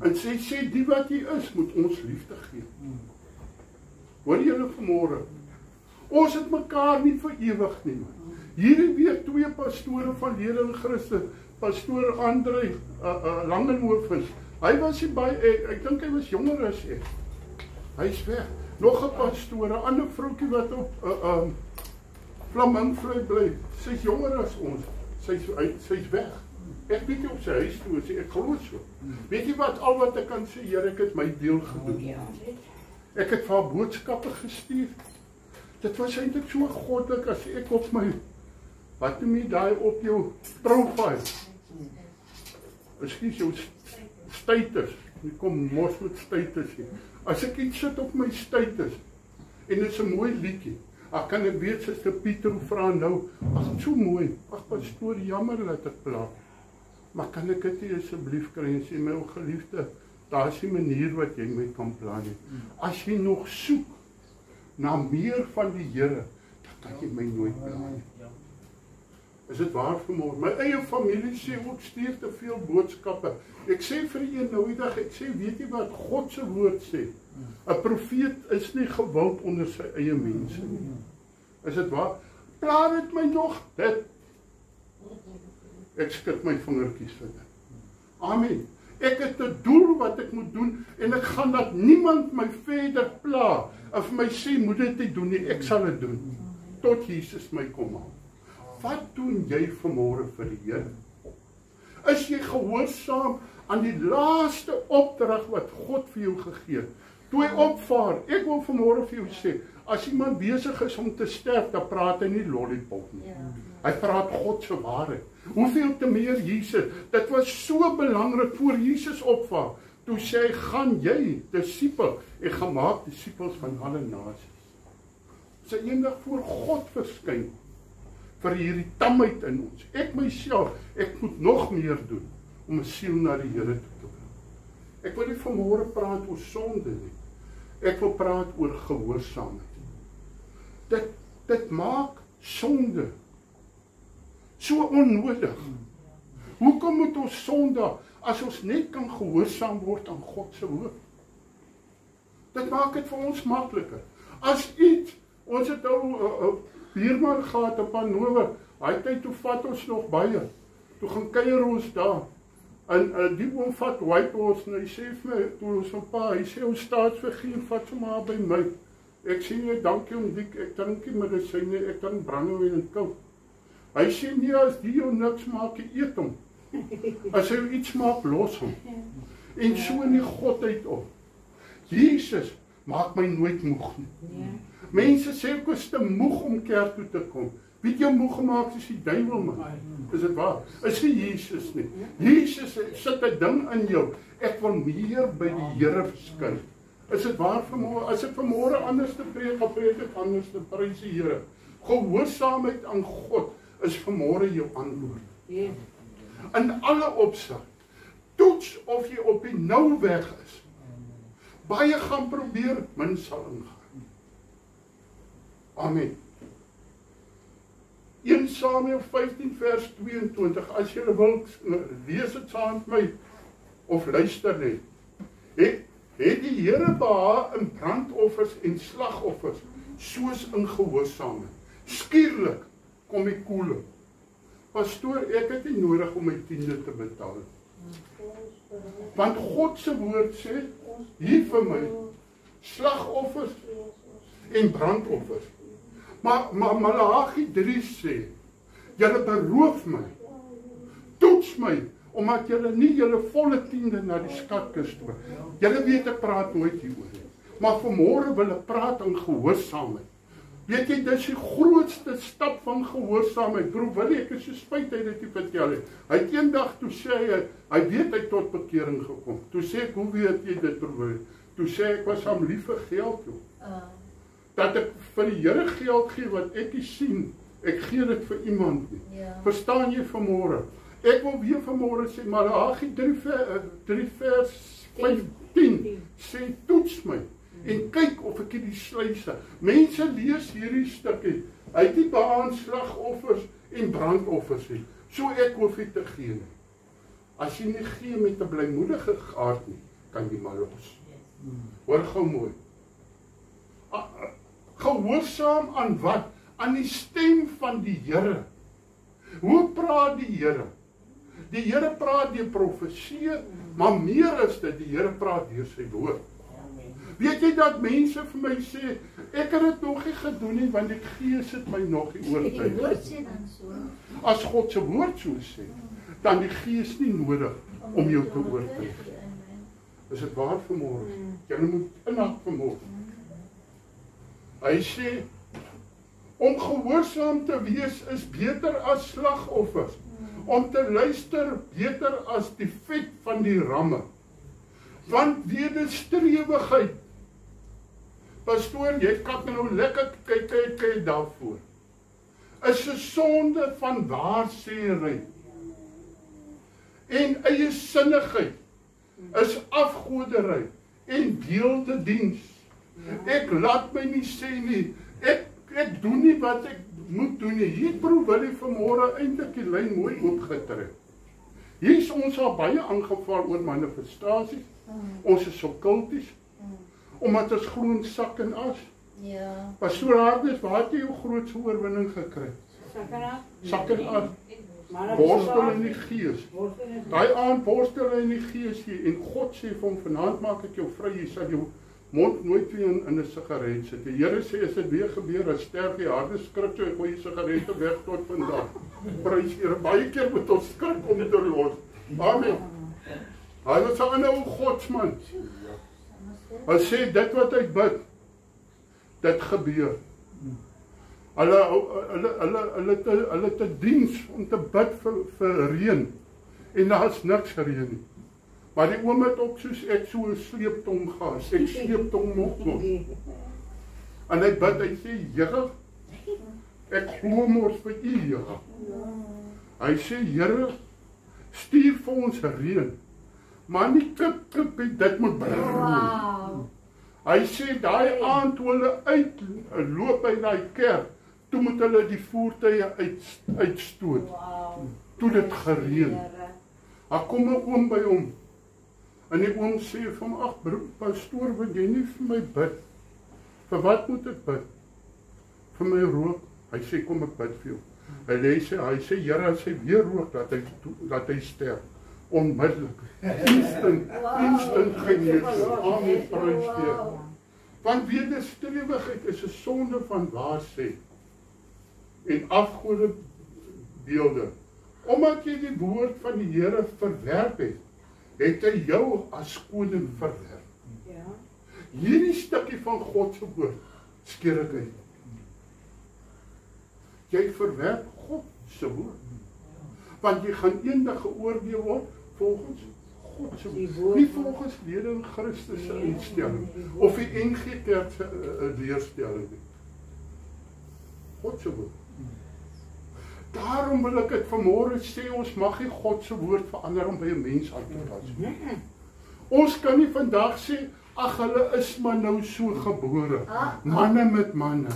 en sê die wat jy is, moet ons liefde gee. Hoor julle vanmôre? Ons het mekaar nie vir ewig nie, man. Hierdie week 2 pastore van Lede in Christus, pastoor André Langenhoven. Hy was ek dink hy was jonger as ek. Hy's weg. Nog 'n pastoor, 'n ander vroutjie wat op Flamingvlei bly. Sy's jonger as ons. Sy's weg. Ek weet nie of sy huis toe is, ek glo so. Weet jy wat, al wat ek kan sê, Here, ek het my deel gedoen. Ek het vir haar boodskappe gestuur. Dit was eintlik so goddelik as ek op my, wat noem jy daai op jou profile? Ekskuus, jou status. Ek kom mos met status hier. As ek iets sit op my status, en dit is 'n mooi liedjie, kan ek weet, Suster Pieter vra nou, ag, so mooi, ag pastoor, jammer dat ek pla. Maar kan ek dit nie asseblief kry en sê, my ou geliefde, daar is 'n manier wat jy my kan pla nie. As jy nog soek na meer van die Here, dan kan jy my nooit pla nie. Is dit waar vanmôre? My eie familie sê ook stuur te veel boodskappe. Ek sê vir die eenoudig, ek sê weet jy wat God se woord sê? 'n Profeet is nie gewild onder sy eie mense nie. Is dit waar? Pla dit my nog dit. Ek skud my vingertjies vir dit. Amen. Ek het 'n doel wat ek moet doen en ek gaan dat niemand my verder pla of my sê moet dit nie doen nie. Ek sal dit doen tot Jesus my kom haal. Wat doen jy vanmôre vir die Here? Is jy gehoorsaam aan die laaste opdrag wat God vir jou gegee het? Toe hy opvaar, ek wil vanmôre vir jou sê, as iemand besig is om te sterf, dan praat hy nie lollipop nie. Hy praat God se waarheid. Hoeveel te meer Jesus. Dit was so belangrik voor Jesus opvaar. Toe sê hy, gaan jy disipel en gaan maak disipels van alle nasies. Sy eendag voor God verskyn vir hierdie tamheid in ons. Ek myself, ek moet nog meer doen om 'n siel na die Here toe te bring. Ek wil nie vanmôre praat oor sonde nie. Ek wil praat oor gehoorsaamheid. Dit maak sonde so onnodig. Hoekom moet ons sonde as ons net kan gehoorsaam word aan God se woord? Dit maak dit vir ons makliker. As iets, ons het ou buurman gehad op Hannover, hy tyd toe vat ons nog baie. Toe gaan kuier ons daar. En die oom vat Whitehorse en hy sê vir my, toe ons op pa, hy sê ons staatsfiguur vat sommer by my. Ek sê nee, dankie om dik, ek drink nie medisyne, ek drink brandewyn en kook. Hy sê nee, as die jou niks maak, jy eet hom. As hy iets maak, los hom. En so in die godheid op. Jesus maak my nooit moeg nie. Mense sê ek is te moeg om kerk toe te kom. Weet jy moeg gemaak is die duiwel man. Is dit waar? Is nie Jesus nie. Jesus sit 'n ding in jou. Ek wil meer by die Here verskyn. Is dit waar vanmôre? As ek vanmôre anders te preek ek anders te prys die Here. Gehoorsaamheid aan God is vanmôre jou antwoord. In alle opsigte. Toets of jy op die nou weg is. Baie gaan probeer, min sal ingaan. Amen. 1 Samuel 15 vers 22, as jy wil lees dit saam met my, of luister net. Het die Here behaag in brandoffers en slagoffers, soos in gehoorsaamheid. Skielik kom die koele. Pastoor, ek het nie nodig om my tiende te betaal. Want God se woord sê, hier vir my, slagoffers en brandoffers. Maar Malagi 3 sê, julle beroof my, toets my, omdat julle nie julle volle tiende na die skatkis toe. Julle weet ek praat nooit hieroor nie. Maar vanmôre wil ek praat aan gehoorsaamheid. Weet jy, dis die grootste stap van gehoorsaamheid. Broer Willie, ek is so spyt hy dit nie vertel het. Hy het eendag toe sê hy weet hy tot bekering gekom. Toe sê ek, hoe weet jy dit, broer Willie? Toe sê ek was hom lief vir geld toe. Dat ek vir die Here geld gee wat ek nie sien. Ek gee dit vir iemand nie. Verstaan jy vanmôre? Ek wil weer vanmôre sê, Malagi 3 vers 15 sê, toets my en kyk of ek die sluise. Mense lees hierdie stukkie. Hy het nie behaag slagoffers en brandoffers nie. So ek hoef nie te gee nie. As jy nie gee met 'n blymoedige hart nie, kan jy maar los. Hoor gou mooi. Gehoorsaam aan wat? Aan die stem van die Here. Hoe praat die Here? Die Here praat deur profesie, maar meer is dit, die Here praat deur sy woord. Weet jy dat mense vir my sê, ek het dit nog nie gedoen nie, want die Gees het my nog nie oortuig. As God se woord so sê, dan die Gees nie nodig om jou te oortuig. Is dit waar vanmôre? Jy moet inhak vanmôre. Hy sê, om gehoorsaam te wees is beter as slagoffers. Om te luister beter as die vet van die ramme. Want wederstrewigheid, pastoor, jy kan nou lekker kyk daarvoor, is 'n sonde van waarsêry. En eie sinnigheid is afgodery en weelde diens. Ek laat my nie sê nie, ek doen nie wat ek moet doen nie. Hier wil jy vanmôre eintlik die lyn mooi oopgetrek. Hier is ons al baie aangeval oor manifestasies. Ons is so kulties. Omdat ons glo in sak en as. Ja. Pastoor Hardes, waar het jy jou grootste oorwinning gekry? Sak en as. Borstel in die gees. Daai aand borstel in die gees hier en God sê vir hom vanaand maak ek jou vry, jy sal jou mond nooit weer in 'n sigaret sit. Die Here sê as dit weer gebeur, dan sterf jy harde skrik toe en gooi jy sigarette weg tot vandag. Prys Here, baie keer moet ons skrik om te los. Amen. Hy was 'n ou godsman. Hy sê dit wat hy bid, dit gebeur. Hulle het 'n diens om te bid vir reën en daar is niks reën nie. Maar die oom het ook soos ek so 'n sleeptong gehad. Ek sleeptong nog. En hy bid, hy sê, Here, ek glo mos vir U, Here. Hy sê, Here, stuur vir ons reën. Maar nie kip, dit moet brand. Hy sê, daai aand toe hulle uitloop by daai kerk, toe moet hulle die voertuie uitstoot. Toe dit gereën. Daar kom 'n oom by hom. En die oom sê vir hom, ag pastoor, wil jy nie vir my bid? Vir wat moet ek bid? Vir my rook. Hy sê, kom ek bid vir jou. Hy sê, Here, as hy weer rook, dat hy sterf. Onmiddellik. Instant genees. Amen, prys Here. Want wederstrewigheid is 'n sonde van waarsê en afgode beelde. Omdat jy die woord van die Here verwerp het hy jou as koning verwerp. Hierdie stukkie van God se woord skeer ek uit. Jy verwerp God se woord. Want jy gaan eendag geoordeel word volgens God se woord. Nie volgens lede Christus se instelling of die NG Kerk se leerstelling nie. God se woord. Daarom wil ek dit vanmôre sê, ons mag nie God se woord verander om by 'n mens aan te pas. Ons kan nie vandag sê, ag hulle is maar nou so gebore. Manne met manne.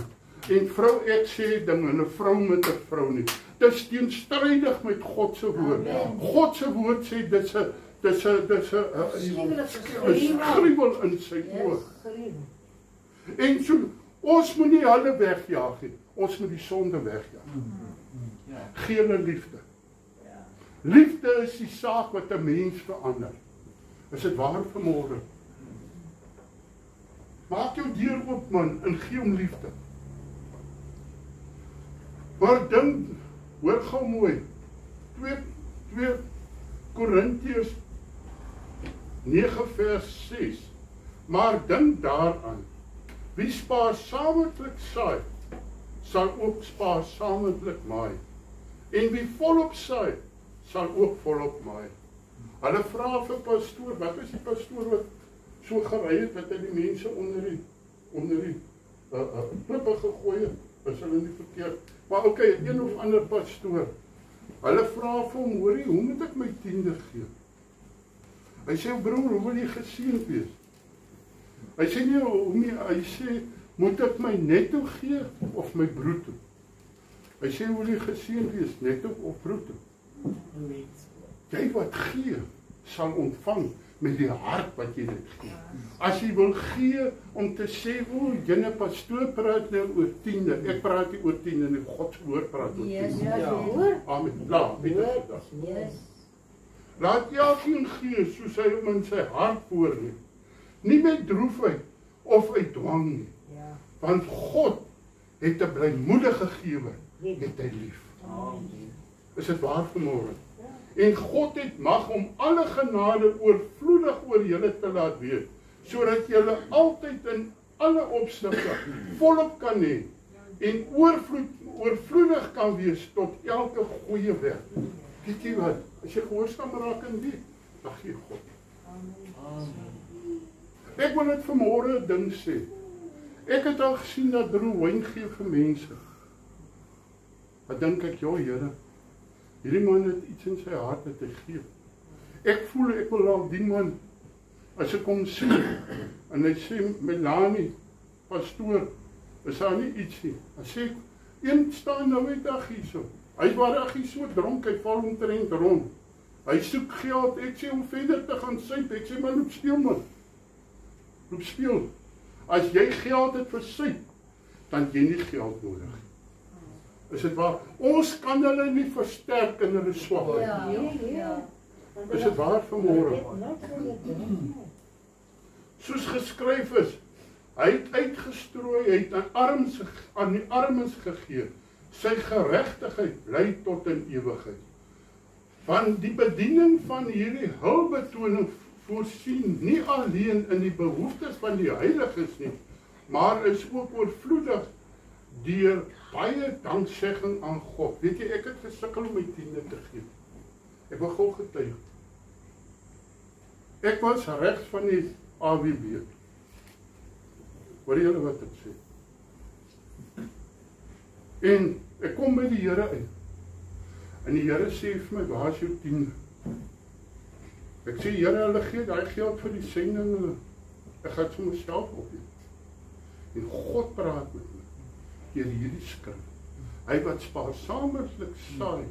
En vrou ek sê dinge en 'n vrou met 'n vrou nie. Dit is teenstrydig met God se woord. God se woord sê dis 'n skriwel in sy oog. En so, ons moet nie hulle wegjaag nie. Ons moet die sonde wegjaag. Gee hulle liefde. Liefde is die saak wat 'n mens verander. Is dit waar vanmôre? Maak jou deur oop, man, en gee hom liefde. Maar dink, hoor gou mooi. 2 Korintiërs 9 vers 6. Maar dink daaraan. Wie spaarsaamlik saai, sal ook spaarsaamlik maai. En wie volop saai, sal ook volop maai. Hulle vra vir pastoor, wat is die pastoor wat so gery het dat hy die mense onder die klippe gegooi het? Is hulle nie verkeerd? Maar okay, een of ander pastoor. Hulle vra vir hom, hoorie, hoe moet ek my 10de gee? Hy sê, broer, hoe wil jy geseënd wees? Hy sê nie, hy sê, moet ek my netto gee of my bruto? Hy sê, wil jy geseënd wees, netto of bruto? Jy wat gee, sal ontvang met die hart wat jy dit gee. As jy wil gee om te sê, jyne pastoor praat nou oor 10de, ek praat nie oor 10de nie, God se woord praat oor 10de. Amen. Laat elkeen gee soos hy hom in sy hart voorneem. Nie met droefheid of uit dwang nie. Want God het 'n blymoedige gewer, het hy lief. Is dit waar vanmôre? En God het mag om alle genade oorvloedig oor julle te laat weet, sodat julle altyd in alle opsigte volop kan hê en oorvloedig kan wees tot elke goeie werk. Weet jy wat? As jy gehoorsaam raak in dit, dan gee God. Ek wil net vanmôre 'n ding sê. Ek het al gesien dat broer wyn gee vir mense. Wat dink ek, ja Here, hierdie man het iets in sy hart wat hy gee. Ek voel ek wil al die man, as ek kom sien, en hy sê, Melanie, pastoor, is daar nie iets nie. Hy sê, Een staan nou met Aggie so. Hy waar Aggie so dronk, hy val omtrent rond. Hy soek geld, ek sê om verder te gaan syp, ek sê maar loop speel man. Loop speel. As jy geld het vir syp, dan jy nie geld nodig. Is dit waar? Ons kan hulle nie versterk in hulle swakheid. Ja. Is dit waar vanmôre? Soos geskryf is, hy het uitgestrooi, hy het aan die armes gegee. Sy geregtigheid bly tot in ewigheid. Want die bediening van hierdie hulpbetoning voorsien nie alleen in die behoeftes van die heiliges nie, maar is ook oorvloedig deur baie danksegging aan God. Weet jy, ek het gesukkel om my 10de te gee. Ek wil gou getuig. Ek was regs van die AWB. Hoor julle wat ek sê? En ek kom by die Here uit. En die Here sê vir my, waar is jou 10de? Ek sê, Here, hulle gee daai geld vir die sending. Ek gaan dit vir myself opneem. En God praat met my deur hierdie skrif. Hy wat spaarsaamlik saai,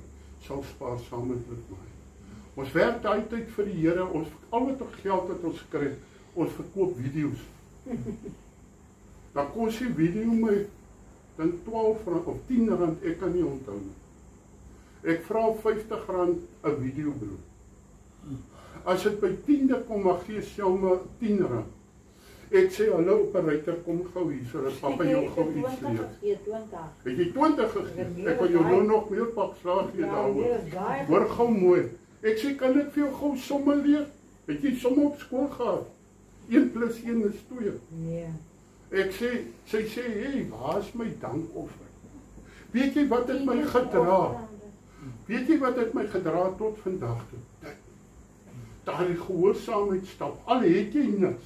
sal spaarsaamlik maai. Ons werk daai tyd vir die Here, ons al wat geld wat ons kry, ons verkoop video's. Dan kos die video my dan R12 of R10, ek kan nie onthou nie. Ek vra R50 'n videobrood. As dit by 10de kom, mag gee selma R10. Ek sê, hallo operator, kom gou hier, sodat papa jou gou iets leer. Het jy 20 gegee? Ek wil jou nou nog meer pak slaag gee daaroor. Hoor gou mooi. Ek sê, kan ek vir jou gou somme leer? Het jy somme op skool gehad? 1 + 1 is 2. Nee. Ek sê, sy sê, hey, waar is my dankoffer? Weet jy wat het my gedra? Weet jy wat het my gedra tot vandag toe? Daardie gehoorsaamheidstap, al het jy niks.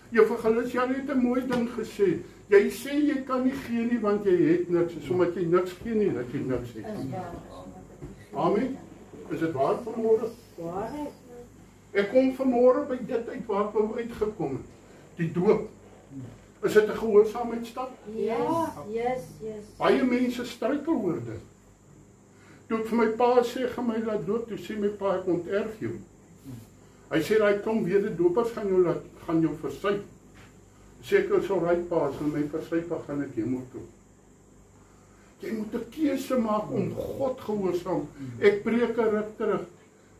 Juffrou Galician het 'n mooi ding gesê. Jy sê jy kan nie gee nie want jy het niks. En omdat jy niks gee nie, dat jy niks het. Amen. Is dit waar vanmôre? Waar? Ek kom vanmôre by dit uit waar ek uitgekom het. Die doop. Is dit 'n gehoorsaamheidstap? Ja. Yes. Baie mense struikel oor dit. Toe ek vir my pa sê, gaan my laat doop, toe sê my pa, ek onterf jou. Hy sê, daai klomp wederdopers gaan jou versuip. Sê ek, is alright pa, as my versuip, gaan ek hemel toe. Jy moet 'n keuse maak om God gehoorsaam. Ek preek 'n ruk terug,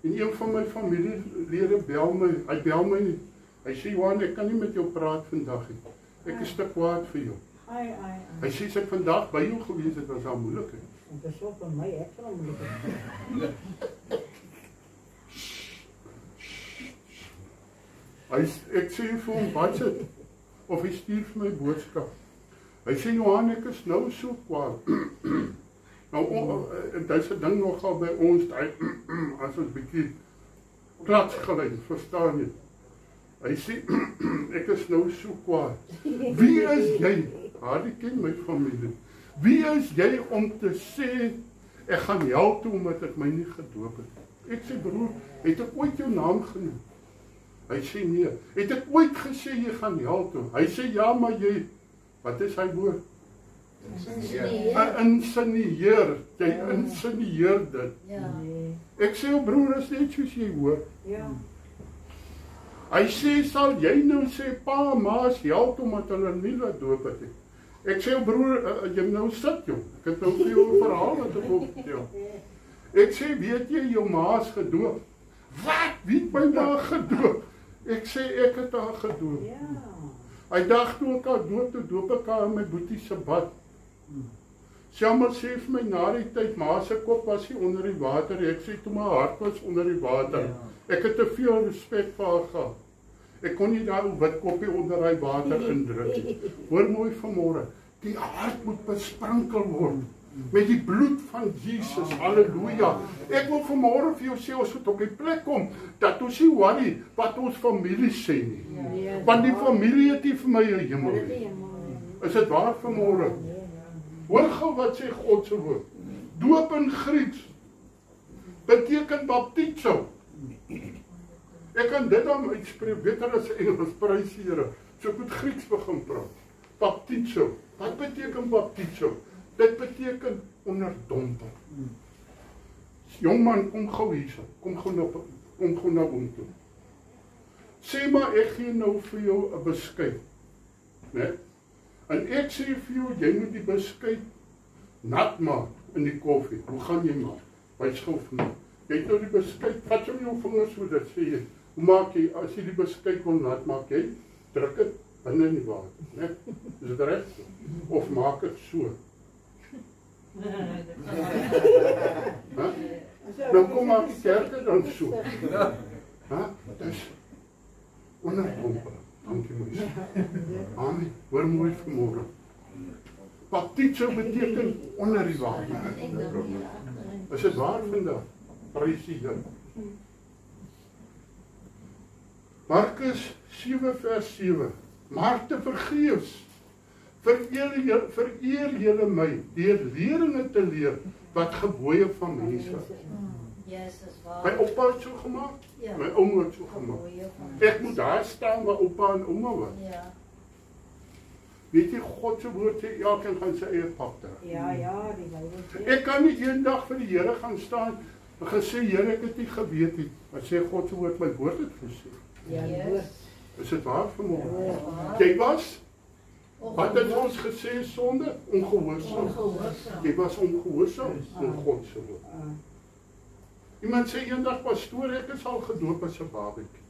en een van my familielede bel my, hy bel my nie. Hy sê, Johan, ek kan nie met jou praat vandag nie. Ek is te kwaad vir jou. Hy sê, as ek vandag by jou gewees het, was daar moeilikheid. En dis ook vir my, ek sal moeilikheid. Ek sê vir hom, wat sit? Of hy stuur vir my boodskap. Hy sê, Johan, ek is nou so kwaad. Nou, dit is 'n ding nogal by ons, as ons bietjie klats gelei, verstaan jy? Hy sê, ek is nou so kwaad. Wie is jy? Hy ken my familie. Wie is jy om te sê, ek gaan hel toe omdat ek my nie gedoop het? Ek sê, broer, het ek ooit jou naam genoem? Hy sê, nee. Het ek ooit gesê, jy gaan hel toe? Hy sê, ja, maar jy, wat is hy woord? Insinieer. Jy insinieer dit. Ja. Ek sê, broer, is net soos jy hoor. Ja. Hy sê, sal jy nou sê, pa, ma's hel omdat hulle nie laat doop het nie? Ek sê, broer, jy nou sit jou. Ek het nou vir jou verhaal wat ek wil vertel. Ek sê, weet jy, jou ma's gedoop? Wat? Wie het my ma gedoop? Ek sê, ek het haar gedoop. Ja. Hy dag toe ek haar doop ek haar in my boetie se bad. Selma sê vir my na die tyd, ma se kop was nie onder die water. Ek sê, toe my hart was onder die water. Ek het te veel respek vir haar gehad. Ek kon nie daar wit koppie onder die water indruk nie. Hoor mooi vanmôre, die hart moet besprinkel word met die bloed van Jesus. Halleluja. Ek wil vanmôre vir jou sê, ons moet op die plek kom, dat ons nie worry wat ons familie sê nie. Want die familie het nie vir my 'n hemel nie. Is dit waar vanmôre? Hoor gou wat sê God se woord. Doop in Grieks beteken baptizo. Ek kan dit dan uitspreek beter as Engels, prys die Here. So ek moet Grieks begin praat. Baptizo. Wat beteken baptizo? Dit beteken onderdompel. Jongman, kom gou hier, kom gou na hom toe. Sê maar, ek gee nou vir jou 'n beskuit, né? En ek sê vir jou, jy moet die beskuit nat maak in die koffie. Hoe gaan jy maak? Wys gou vir my. Jy het nou die beskuit, vat jy jou vingers so, dit sê jy. Hoe maak jy, as jy die beskuit wil nat maak, jy druk dit binne in die water, né? Is dit reg? Of maak dit so? Dan kom maar die kerk dan so. Dis onderdompel. Dankie moes. Amen. Hoor mooi vanmôre. Baptizo beteken onder die water. Is dit waar vandag? Prys die Here. Markus 7 vers 7. Maar te vergeefs vereer julle my deur leringe te leer wat gebooie van mense is. My oupa het so gemaak, my ouma het so gemaak. Ek moet daar staan waar oupa en ouma was. Weet jy, God se woord sê elkeen gaan sy eie pad trek. Ja, die Bybel sê. Ek kan nie eendag vir die Here gaan staan en gesê, Here, ek het nie geweet nie. Maar sê God se woord, my woord het gesê. Ja, die woord. Is dit waar vanmôre? Jy was, wat het ons gesê sonde? Ongehoorsaam. Jy was ongehoorsaam aan God se woord. Iemand sê eendag, pastoor, ek is al gedoop as 'n babatjie.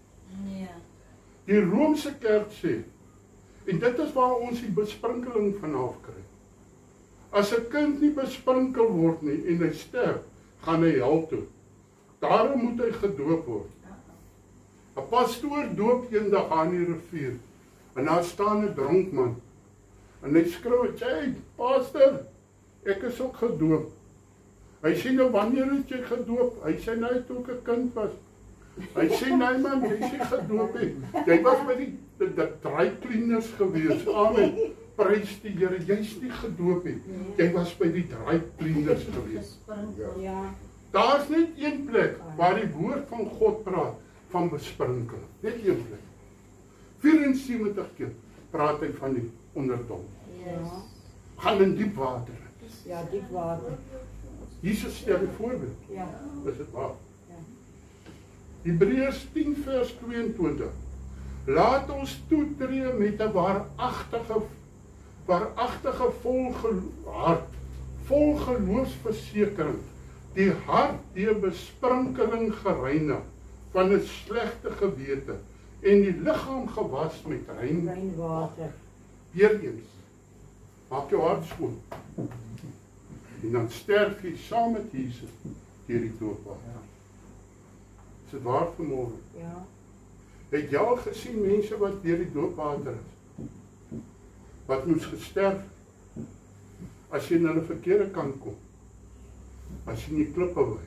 Die Romeinse kerk sê, en dit is waar ons die besprinkeling vanaf kry. As 'n kind nie besprinkel word nie en hy sterf, gaan hy hel toe. Daarom moet hy gedoop word. 'n Pastoor doop eendag aan die rivier en daar staan 'n dronkman. En hy skreeu, "Hey, pastor, ek is ook gedoop." Hy sê nou, "Wanneer het jy gedoop?" Hy sê, "Nou toe ek 'n kind was." Hy sê, "Nee man, jy is nie gedoop nie. Jy was by die dry cleaners gewees." Amen. Prys die Here, jy's nie gedoop nie. Jy was by die dry cleaners gewees. Ja. Daar's net een plek waar die woord van God praat van besprinkel. Net een plek. 74 keer praat hy van die onderdompel. Gaan in diep water. Ja, diep water. Jesus stel 'n voorbeeld. Ja. Is dit waar? Hebreërs 10 vers 22. Laat ons toetree met 'n waaragtige hart, vol geloofsversekering, die hart deur besprinkeling gereinig van 'n slegte gewete en die liggaam gewas met rein water. Weereens, maak jou hart skoon. En dan sterf jy saam met Jesus deur die doopwater. Is dit waar vanmôre? Ja. Het jy al gesien mense wat deur die doopwater is? Wat moes gesterf? As jy na die verkeerde kant kom. As jy nie klippe wy.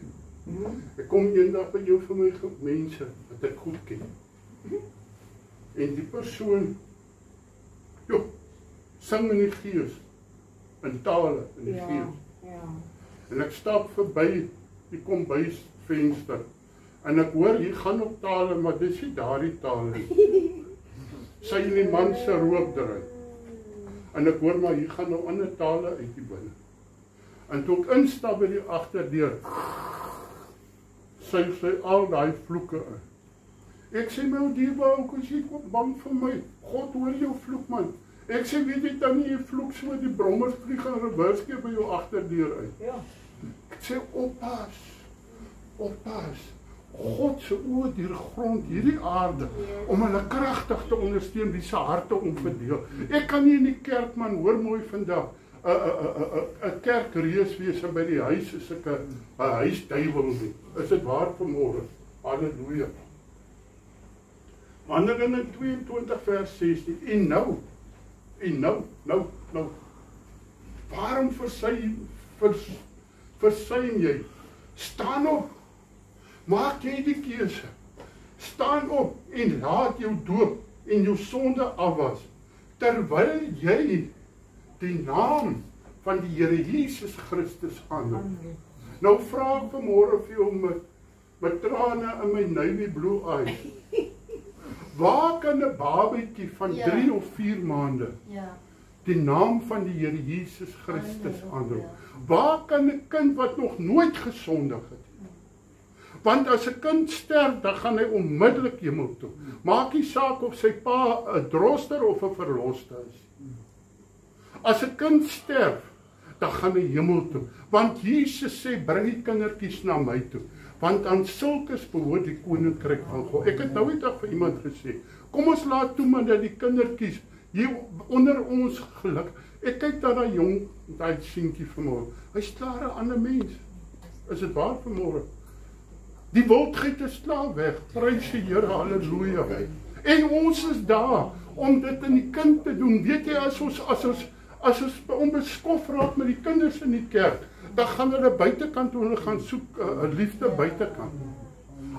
Ek kom eendag by jou vir my mense wat ek goed ken. En die persoon, sing in die gees, in tale in die gees. En ek stap verby die kombuisvenster en ek hoor, hier gaan op tale, maar dis nie daardie tale nie. Sy in die man se rook draai. En ek hoor, maar hier gaan nou ander tale uit die binne. En toe ek instap by die agterdeur, sy al daai vloeke in. Ek sê, my dierbare ou, as jy bang vir my, God hoor jou vloek man. Ek sê, weet jy dan nie, jy vloek so die brommers vlieg en reverse by jou agterdeur uit. Ek sê, oppas, God se oë deur grond hierdie aarde, om hulle kragtig te ondersteun wie se harte omverdeel. Ek kan nie in die kerk man, hoor mooi vandag, 'n kerkreus wees by die huis is ek 'n huisduiwel nie. Is dit waar vanmôre? Halleluja. Handelinge 22 vers 16. En nou. Waarom versuim jy? Staan op. Maak jy die keuse. Staan op en laat jou doop en jou sonde afwas, terwyl jy die naam van die Here Jesus Christus aanroep. Nou vra ek vanmôre vir jou met trane in my navy blue eyes. Waar kan 'n babatjie van 3 of 4 maande die naam van die Here Jesus Christus aanroep. Waar kan 'n kind wat nog nooit gesondig het? Want as 'n kind sterf, dan gaan hy onmiddellik hemel toe. Maak nie saak of sy pa 'n droster of 'n verloster is. As 'n kind sterf, dan gaan hy hemel toe. Want Jesus sê, bring die kindertjies na my toe. Want aan sulkes behoort die koninkryk van God. Ek het nou eendag vir iemand gesê, kom ons laat toe maar dat die kindertjies hier onder ons geluk. Ek kyk na daai jong, daai seentjie vanmôre. Hy's klaar 'n ander mens. Is dit waar vanmôre? Die wildheid is klaar weg. Prys die Here, haleluja. En ons is daar om dit in die kind te doen. Weet jy, as ons onbeskof raak met die kinders in die kerk, dan gaan hulle buitekant toe, hulle gaan soek 'n liefde buitekant.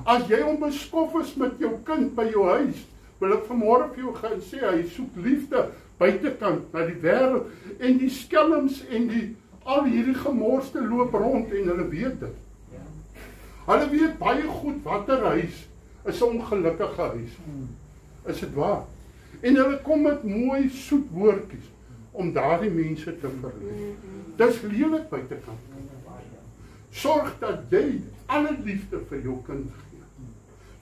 As jy onbeskof is met jou kind by jou huis, wil ek vanmôre vir jou gaan sê, hy soek liefde buitekant na die wêreld, en die skelms en al hierdie gemorste loop rond en hulle weet dit. Hulle weet baie goed watter huis is 'n ongelukkige huis. Is dit waar? En hulle kom met mooi soet woordjies om daardie mense te verlei. Dis lelik buitekant. Sorg dat jy alle liefde vir jou kind gee.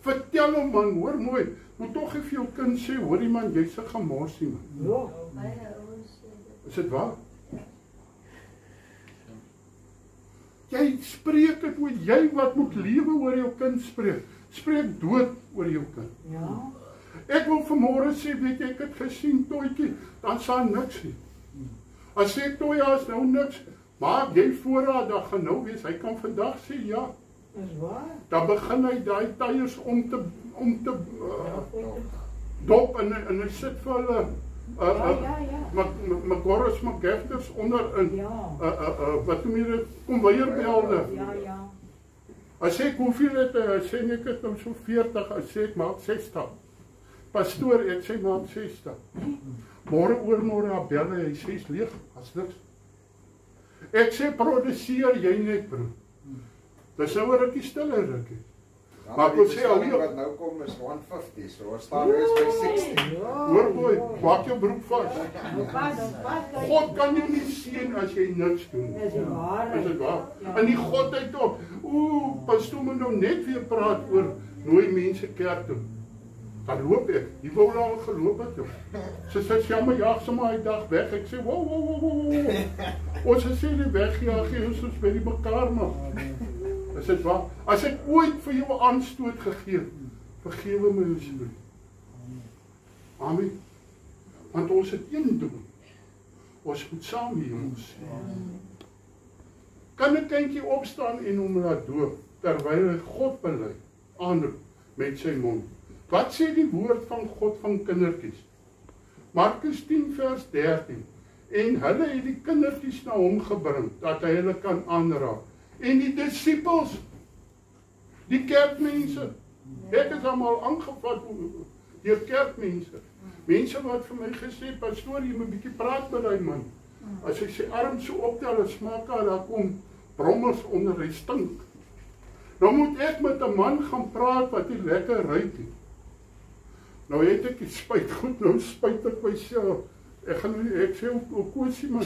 Vertel hom, man, hoor mooi, moet tog vir jou kind sê, hoorie man, jy's 'n gemorsie man. Is dit waar? Jy spreek dit oor jy wat moet lewe oor jou kind spreek. Spreek dood oor jou kind. Ja. Ek wil vanmôre sê, weet jy, ek het gesien Toetjie, dan staan niks nie. As sê Toetjie, is nou niks, maak jy voorraad, dan gaan nou wees, hy kan vandag sê ja. Is waar? Dan begin hy daai tyres om te dop en hy sit vir hulle McGorris McGifters onder in wat noem jy dit, konveierbelde. Ja. As ek hoeveel het, sê ek het nou so 40, as sê ek maak 60. Pastoor, ek sê maak 60. Môre oormôre bel hy sê is leeg, as niks. Ek sê produseer jy net bro. Dis nou 'n rukkie stiller rukkie. Maar ek wil sê al wat nou kom is 150, so ons staan is by 60. Hoor boy, maak jou broek vas. God kan jou nie seën as jy niks doen. Is dit waar? Is dit waar? En die godheid op. Pastoor moet nou net weer praat oor nooi mense kerk toe. Dan loop ek. Die wou al geloop het. Sy sê jammer, jaag sommer hy dag weg. Ek sê wow. Ons sê nie wegjaag nie, ons by die mekaar maak. Is dit waar? As ek ooit vir jou 'n aanstoot gegee, vergewe my asseblief. Amen. Want ons het een doel. Ons moet saam hier ons. Kan 'n kindjie opstaan en hom laat doop terwyl hy God bely, aanroep met sy mond? Wat sê die woord van God van kindertjies? Markus 10 vers 13. En hulle het die kindertjies na hom gebring dat hy hulle kan aanraak. En die disippels, die kerkmense, ek is almal aangevat deur kerkmense. Mense wat vir my gesê, pastoor, jy moet 'n bietjie praat met daai man. As hy sy arm so optel en smaak, daar kom brommers onder, hy stink. Nou moet ek met 'n man gaan praat wat nie lekker ruik nie. Nou het ek die spuit goed, nou spuit ek myself. Ek sê ook kosie man.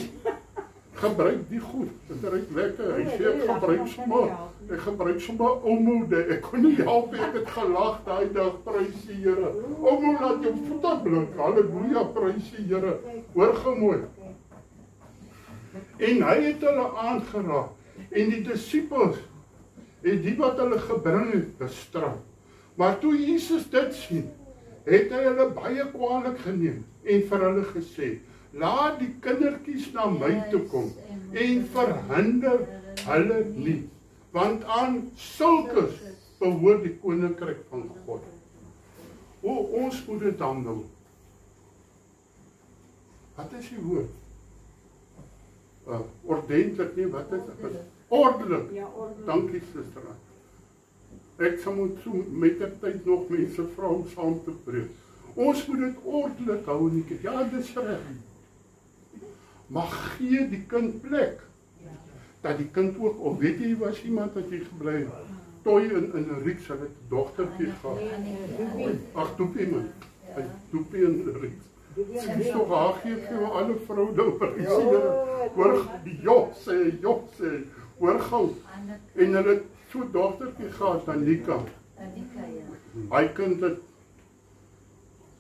Gebruik die goed, dit ruik lekker. Hy sê ek gebruik sommer oumoude. Ek kon nie help, ek het gelag daai dag, prys die Here. Oumou laat jou voete blink. Halleluja, prys die Here. Hoor gou mooi. En hy het hulle aangeraak. En die disippels het die wat hulle gebring het bestraf. Maar toe Jesus dit sien, het hy hulle baie kwaadlik geneem en vir hulle gesê: laat die kindertjies na my toe kom en verhinder hulle nie, want aan sulkes behoort die koninkryk van God. Ons moet dit handel. Wat is die woord? Ordentlik nie, wat is dit? Ordelik. Ja, ordelik. Dankie suster. Ek sal moet so met die tyd nog mense vra om saam te preek. Ons moet dit ordelik hou in die kerk. Ja, dis reg. Maar gee die kind plek. Dat die kind ook, of weet jy, was iemand wat jy gebly het, Toy in 'n Rieks, hulle het 'n dogtertjie gehad. Ag, Toepie man. Hy Toepie in 'n Rieks. Sien toch haar gee vir jou alle vrou nou prys Here. Hoor, sê, hoor gou. En hulle het so dogtertjie gehad, Anika. Hy kind het,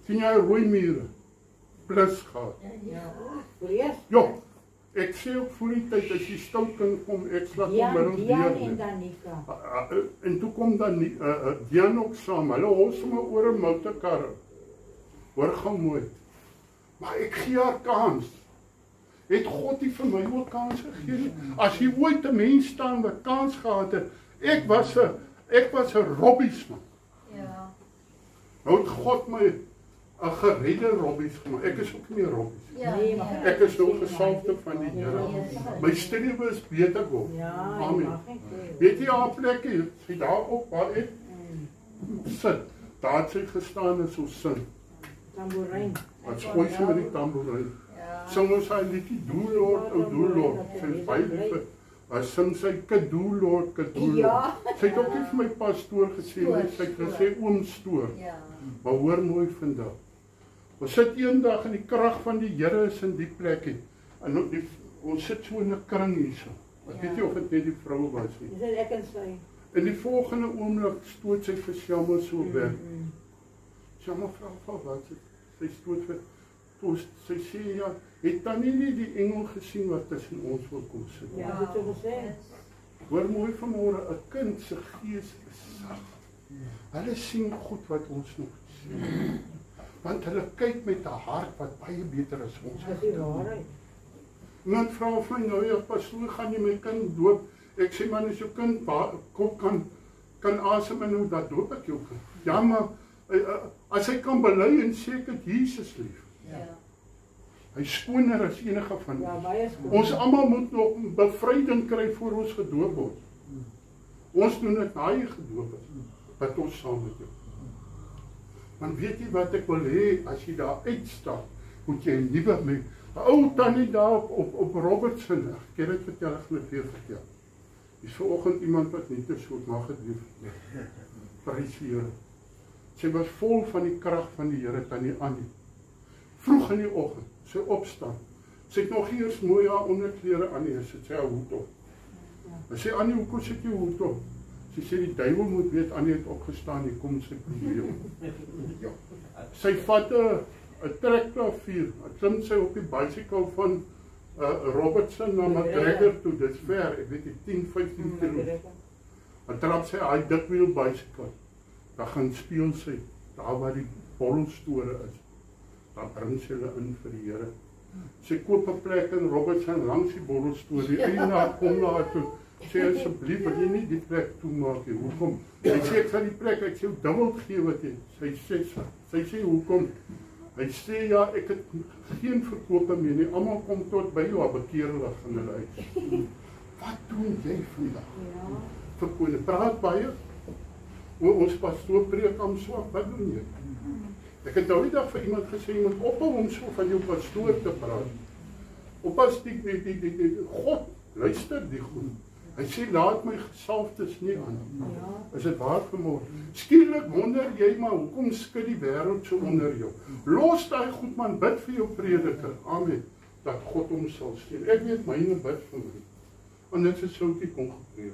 sien jy rooi mure, plus gehad. Ja, ek sê ook voor die tyd, as die stout kind kom, ek slaat om middel Dian en Danica. En toe kom dan Dian ook saam, hulle hol sommer oor 'n motorkar. Hoor gou mooi. Maar ek gee haar kans. Het God nie vir my ook kans gegee nie? As jy ooit 'n mens staan wat kans gehad het, ek was 'n robbies man. Ja. Nou het God my 'n geredde robbies gemaak. Ek is ook nie 'n robbies. Ja. Ek is so gesalfde van die Here. My strewe is beter word. Ja, Amen. mag ek sê. Weet jy haar plekkie, sy daar op waar ek sit, daar het sy gestaan en so sin. Tamboerijn. Wat gooi sy met die tamboerijn. Sing ons sy liedjie, Doe Lord, o Doe Lord, sy is baie lief. Hy sing sy, Kadoe Lord, Kadoe Lord. Sy het ook nie vir my pastoor gesê, nie, sy het gesê oom Stoor. Maar hoor mooi vandag. Ons sit eendag in die krag van die Here is in die plekkie. En ons sit so in 'n kring hierso. Ek weet nie of dit net die vroue was nie. Dis ek en sy. In die volgende oomblik stoot sy vir Shamma so weg. Shamma vra van wat sy stoot vir toest. Sy sê ja, het dan nie die engel gesien wat tussen ons wil kom sit. Ja, dit het gesê. Hoor mooi vanmôre, 'n kind se gees is sag. Hulle sien goed wat ons nog sien. Want hulle kyk met 'n hart wat baie beter is ons. Dis die waarheid. Iemand vra vir my nou, ja pastoor, gaan jy my kind doop? Ek sê man, as jou kind kop kan asem inhou, dat doop ek jou kind. Ja, maar as hy kan bely en sê ek het Jesus lief. Hy is skoner as enige van Ja, ons. baie skoon. Ons almal moet nog bevryding kry voor ons gedoop word. Ons doen dit na jy gedoop is, wat ons saam met jou. Want weet jy wat ek wil hê, as jy daar uitstap, moet jy 'n nuwe mens. 'n Ou tannie daar op Robertson, ek het dit vertel, ek gaan dit weer vertel. Dis vanoggend iemand wat nie te soet mag het lief. Prys die Here. Sy was vol van die krag van die Here, tannie Annie. Vroeg in die oggend, sy opstaan. Sy het nog eers mooi haar onderklere aan nie, sy het sy haar hoed op. Sy sê, Annie, hoekom sit jy hoed op? Sy sê, die duiwel moet weet, Annie het opgestaan, die kom sy probleem. Sy vat 'n trekklavier, klim sy op die bicycle van Robertson na McGregor toe, dit is ver, ek weet nie, 10-15 km. Dan trap sy hy dikwiel bicycle, dan gaan speel sy, daar waar die borrelstore is, dan bring sy hulle in vir die Here. Sy koop 'n plek in Robertson langs die borrelstoor, die eienaar kom na haar toe, sê asseblief, wil jy nie die plek toemaak nie, hoekom? Hy sê, ek sal die plek, ek sê jou dubbel gee wat jy, sy sê, hoekom? Hy sê, ja, ek het geen verkope meer nie, almal kom tot by jou, bekeerlig in hulle huis. Wat doen jy vandag? Verkoone, praat baie, ons pastoor preek am swak, wat doen jy? Ek het nou die dag vir iemand gesê, jy moet ophou om so van jou pastoor te praat. Oppas die God, luister die goed. Hy sê, laat my gesalfdes nie aan. Is dit waar vanmôre? Skielik wonder jy maar, hoekom skud die wêreld so onder jou? Los daai goed man, bid vir jou prediker. Amen. Dat God hom sal steun. Ek weet myne bid vir my. Want dit is soukie kon gepreek.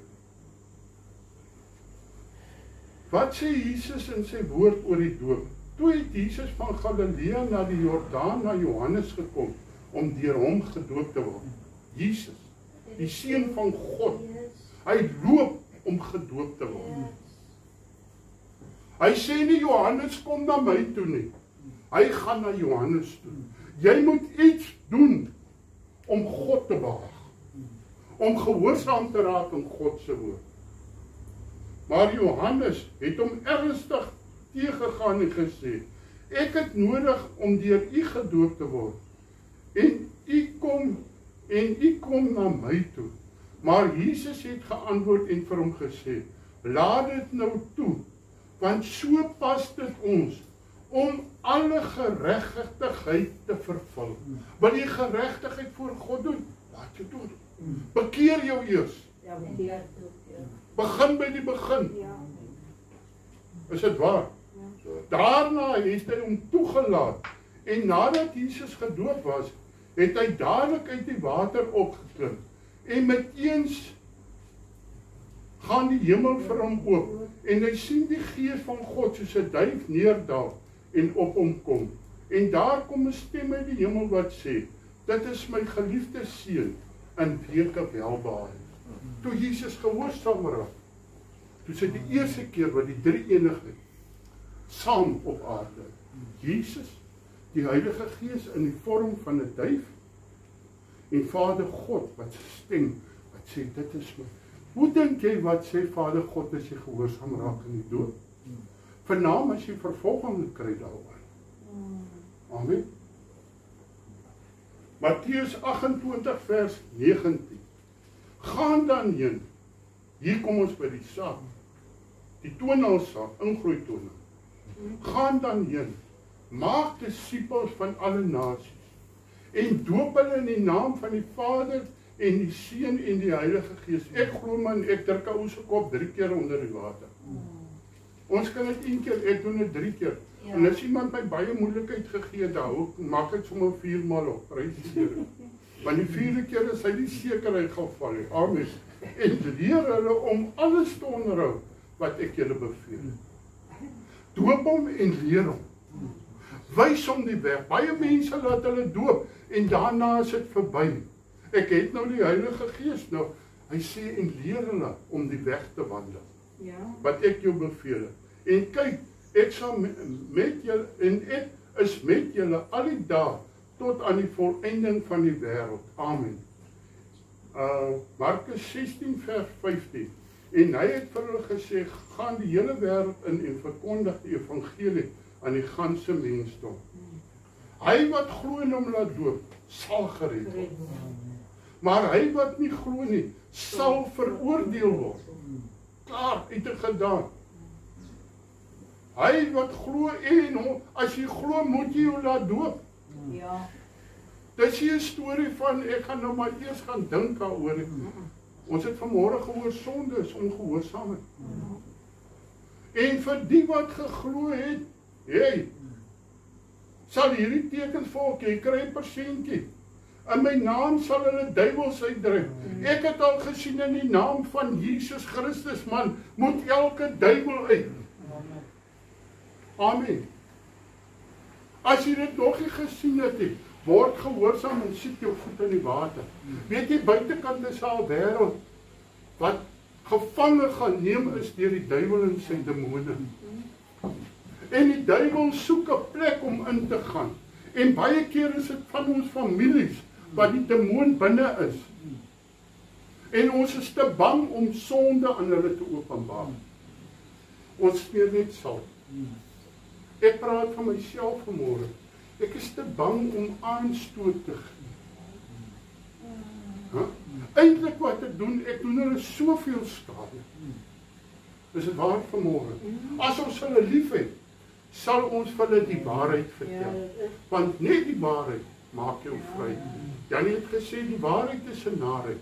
Wat sê Jesus in sy woord oor die doop? Toe het Jesus van Galilea na die Jordaan na Johannes gekom om deur hom gedoop te word. Jesus, die seun van God. Hy loop om gedoop te word. Hy sê nie Johannes kom na my toe nie. Hy gaan na Johannes toe. Jy moet iets doen om God te behaag. Om gehoorsaam te raak aan God se woord. Maar Johannes het hom ernstig teëgegaan en gesê, ek het nodig om deur u gedoop te word. En u kom na my toe. Maar Jesus het geantwoord en vir hom gesê, laat dit nou toe, want so pas dit ons om alle geregtigheid te vervul. Wil jy geregtigheid voor God doen? Laat jou doen. Bekeer jou eers. Ja, bekeer. Begin by die begin. Ja. Is dit waar? Daarna het hy hom toegelaat En nadat Jesus gedoop was, het hy dadelik uit die water opgeklim. En meteens gaan die hemel vir hom oop. En hy sien die Gees van God soos 'n duif neerdal en op hom kom. En daar kom 'n stem uit die hemel wat sê, dit is my geliefde seun, in wie ek welbehaag. Toe Jesus gehoorsaam raak, toe is dit die eerste keer wat die drie enigheid saam op aarde. Jesus, die Heilige Gees in die vorm van 'n duif, en Vader God wat stem, wat sê, dit is my. Hoe dink jy wat sê Vader God as jy gehoorsaam raak in die dood? Vernaam as jy vervolging kry daaroor. Amen. Matteus 28 vers 19. Gaan dan heen. Hier kom ons by die saak. Die tonalsaak, ingroei tonal. Gaan dan heen. Maak disippels van alle nasies. En doop hulle in die naam van die Vader en die Seun en die Heilige Gees. Ek glo man, ek druk 'n ou se kop 3 keer onder die water. Ons kan dit 1 keer, ek doen dit 3 keer. Ja. En as iemand my baie moeilikheid gegee daar, maak ek sommer 4 maal op. Prys die Here. Want die 4de keer is hy nie sekerheid geval nie. Amen. En leer hulle om alles te onderhou wat ek julle beveel. Doop hom en leer hom. Wys hom die weg. Baie mense laat hulle doop en daarna is dit verby. Ek het nou die Heilige Gees nou. Hy sê en leer hulle om die weg te wandel. Ja. Wat ek jou beveel. En kyk, ek sal met julle en ek is met julle al die dae tot aan die volëinding van die wêreld. Amen. Markus 16 vers 15. En hy het vir hulle gesê, gaan die hele wêreld in en verkondig die evangelie aan die ganse mensdom. Hy wat glo en hom laat doop, sal gered word. Maar hy wat nie glo nie, sal veroordeel word. Klaar, het dit gedaan. Hy wat glo en hom, as jy glo, moet jy jou laat doop. Ja. Dis hier 'n storie van, ek gaan nou maar eers gaan dink daaroor. Ons het vanmôre gehoor, sonde is ongehoorsaamheid. En vir die wat geglo het, hey, sal hierdie tekens volg, jy kry 'n persentjie. In my naam sal hulle duiwels uitdryf. Ek het al gesien in die naam van Jesus Christus, man, moet elke duiwel uit. Amen. As jy dit nog nie gesien het, word gehoorsaam en sit jou voet in die water. Weet jy, buitekant is al wêreld wat gevange geneem is deur die duiwel en sy demone. En die duiwel soek 'n plek om in te gaan. En baie keer is dit van ons families wat die demoon binne is. En ons is te bang om sonde aan hulle te openbaar. Ons smeer net sal. Ek praat van myself vanmôre. Ek is te bang om aanstoot te gee. Eintlik wat ek doen hulle soveel skade. Is dit waar vanmôre? As ons hulle liefhet, sal ons vir hulle die waarheid vertel. Want net die waarheid maak jou vry. Janie het gesê die waarheid is 'n narheid,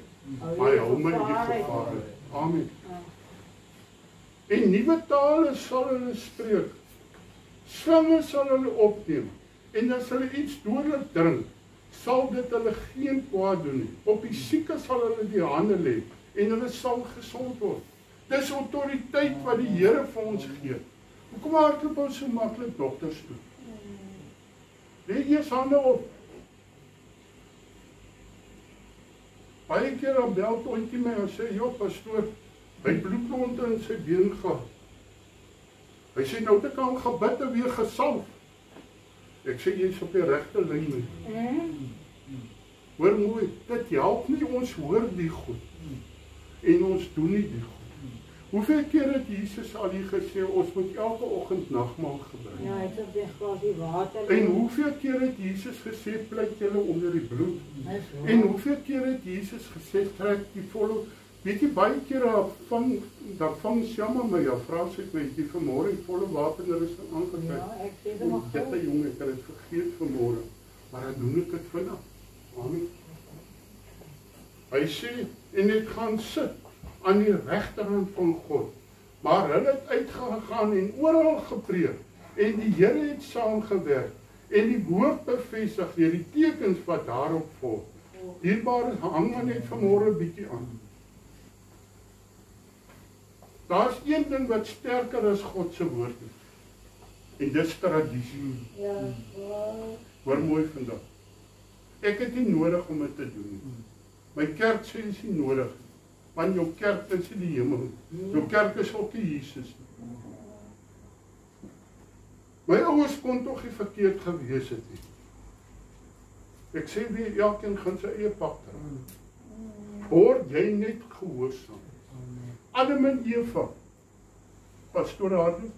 maar hy hou my nie gevaar. Amen. En nuwe tale sal hulle spreek. Slange sal hulle opneem. En as hulle iets dodelik drink, sal dit hulle geen kwaad doen nie. Op die siekes sal hulle die hande lê en hulle sal gesond word. Dis autoriteit wat die Here vir ons gee. Hoekom hardloop ons so maklik dokters toe? Lê eers hande op. Baie keer dan bel Tontjie my en sê, "Jo pastoor, hy bloedklonte in sy been gehad." Hy sê, "Nou het ek al gebid en weer gesalf." Ek sê, "Jy's op die regte lyn." Hoor mooi, dit help nie, ons hoor die goed en ons doen nie die goed. Hoeveel keer het Jesus al hier gesê, ons moet elke oggend nagmaal gebruik? Ja, hy het op die glasie water. En hoeveel keer het Jesus gesê, pluk julle onder die bloed? En hoeveel keer het Jesus gesê, trek die volle, weet jy, baie keer dan vang Sjama my, ja, vra sy, weet jy, vanmôre die volle wapenrusting aangetrek. Ja, ek sê dit nog Dit jong, ek het dit vergeet vanmôre, maar dan doen ek dit vinnig. Amen. Hy sê, en het gaan sit aan die regterhand van God. Maar hulle het uitgegaan en oral gepreek en die Here het saamgewerk en die woord bevestig deur die tekens wat daarop volg. Dierbare, hang maar net vanmôre 'n bietjie aan. Daar's een ding wat sterker as God se woord is. En dis tradisie. Ja. Hoor mooi vandag. Ek het nie nodig om dit te doen nie. My kerk sê dis nie nodig, want jou kerk is nie die hemel. Jou kerk is ook nie Jesus. My ouers kon tog nie verkeerd gewees het nie. Ek sê wie elkeen gaan sy eie pad trek. Word jy net gehoorsaam. Adam en Eva, pastoor Hardy,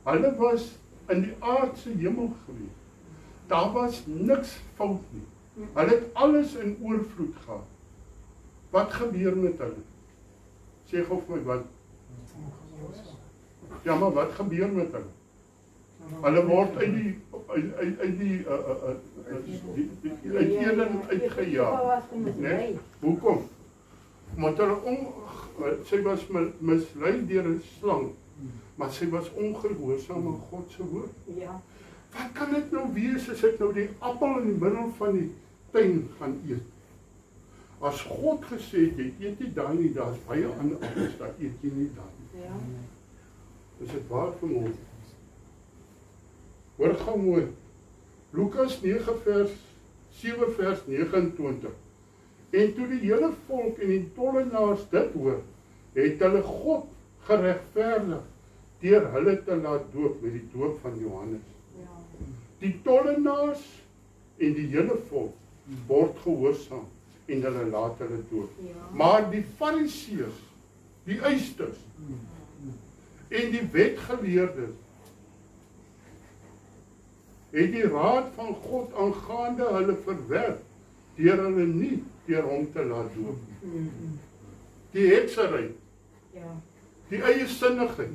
hulle was in die aardse hemel gewees. Daar was niks fout nie. Hulle het alles in oorvloed gehad. Wat gebeur met hulle? Sê gou vir my wat? Ja, maar wat gebeur met hulle? Hulle word uit Eden uitgejaag. Nee? Hoekom? Omdat hulle sy was mislei deur 'n slang, maar sy was ongehoorsaam aan God se woord. Ja. Wat kan dit nou wees as ek nou die appel in die middel van die tuin gaan eet? As God gesê het, jy eet nie daai nie, daar's baie ander appels, daar eet jy nie daai. Ja. Is dit waar vanmôre? Hoor gou mooi. Lukas 9 vers 7 vers 29. En toe die hele volk en die tollenaars dit hoor, het hulle God geregverdig deur hulle te laat doop met die doop van Johannes. Ja. Die tollenaars en die hele volk word gehoorsaam en hulle laat hulle doop. Ja. Maar die fariseërs, die eisters en die wetgeleerdes het die raad van God aangaande hulle verwerp deur hulle nie deur hom te laat doop. Die heksery, Ja. die eie sinnigheid.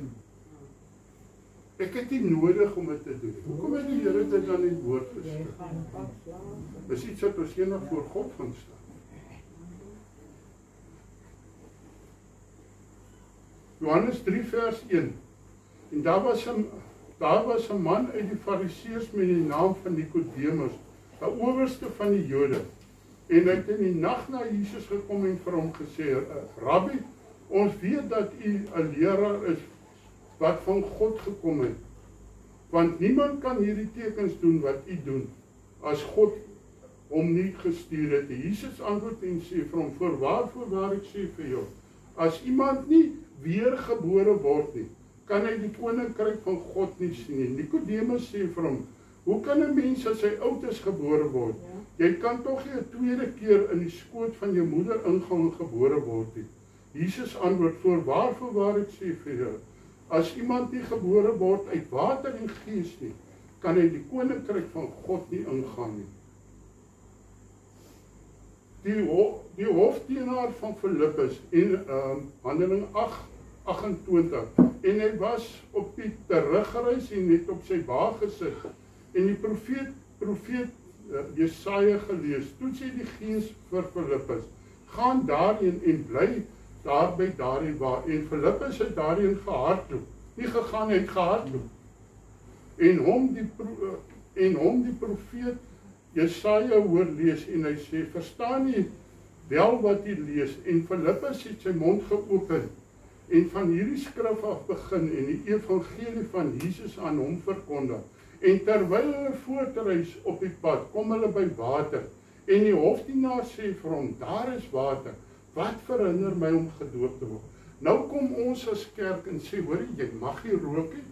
Ek het nie nodig om dit te doen. Hoekom het die Here dit dan in die woord Jy geskryf? gaan afslaan. Dis iets wat ons eendag voor God gaan staan. Johannes 3 vers 1. En daar was 'n man uit die Fariseërs met die naam van Nikodemus, 'n owerste van die Jode. En hy het in die nag na Jesus gekom en vir hom gesê: "Rabbi, ons weet dat u 'n leraar is wat van God gekom het. Want niemand kan hierdie tekens doen wat u doen as God hom nie gestuur het." Jesus antwoord en sê vir hom: "Voorwaar ek sê vir jou, as iemand nie weergebore word nie, kan hy die koninkryk van God nie sien nie." Nikodemus sê vir hom: "Hoe kan 'n mens as hy oud is gebore word? Jy kan tog nie 'n tweede keer in die skoot van jou moeder ingaan en gebore word nie." Jesus antwoord: "Voorwaar ek sê vir jou, as iemand nie gebore word uit water en gees nie, kan hy die koninkryk van God nie ingaan nie." Die hofdienaar van Filippus in Handelinge 8:28, en hy was op die terugreis en het op sy wa gesit en die profeet Jesaja gelees. Toe sê die Gees vir Filippus: "Gaan daarheen en bly daar by daardie wa." En Filippus het daarheen gehardloop. Nie gegaan, hy het gehardloop. En hom die profeet Jesaja hoor lees en hy sê: "Verstaan jy wel wat jy lees?" En Filippus het sy mond geopen en van hierdie skrif af begin en die evangelie van Jesus aan hom verkondig. En terwyl hulle voortreis op die pad, kom hulle by water. En die hofdienaar sê vir hom: "Daar is water. Wat verhinder my om gedoop te word?" Nou kom ons as kerk en sê: "Hoor jy mag nie rook nie.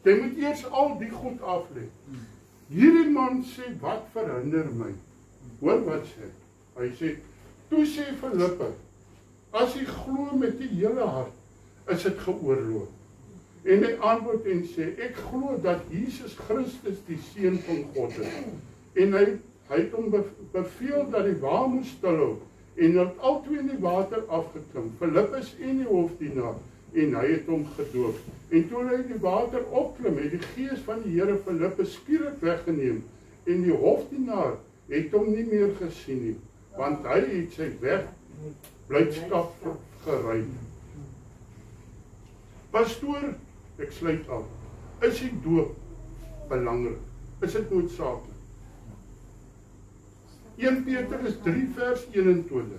Jy moet eers al die goed aflê." Hierdie man sê: "Wat verhinder my?" Hoor wat sê hy? Hy sê: "Toe sê Filippus, as jy glo met die hele hart, is dit geoorloof." En hy antwoord en sê: "Ek glo dat Jesus Christus die Seun van God is." En hy het hom beveel dat die wa moes stilhou en het albei in die water afgeklim, Filippus en die hofdienaar, en hy het hom gedoop. En toe hy die water opklim, het die Gees van die Here Filippus skielik weggeneem en die hofdienaar het hom nie meer gesien nie, want hy het sy weg blydskap gery. Pastoor, ek sluit af. Is die doop belangrik? Is dit noodsaaklik? 1 Petrus 3 vers 21,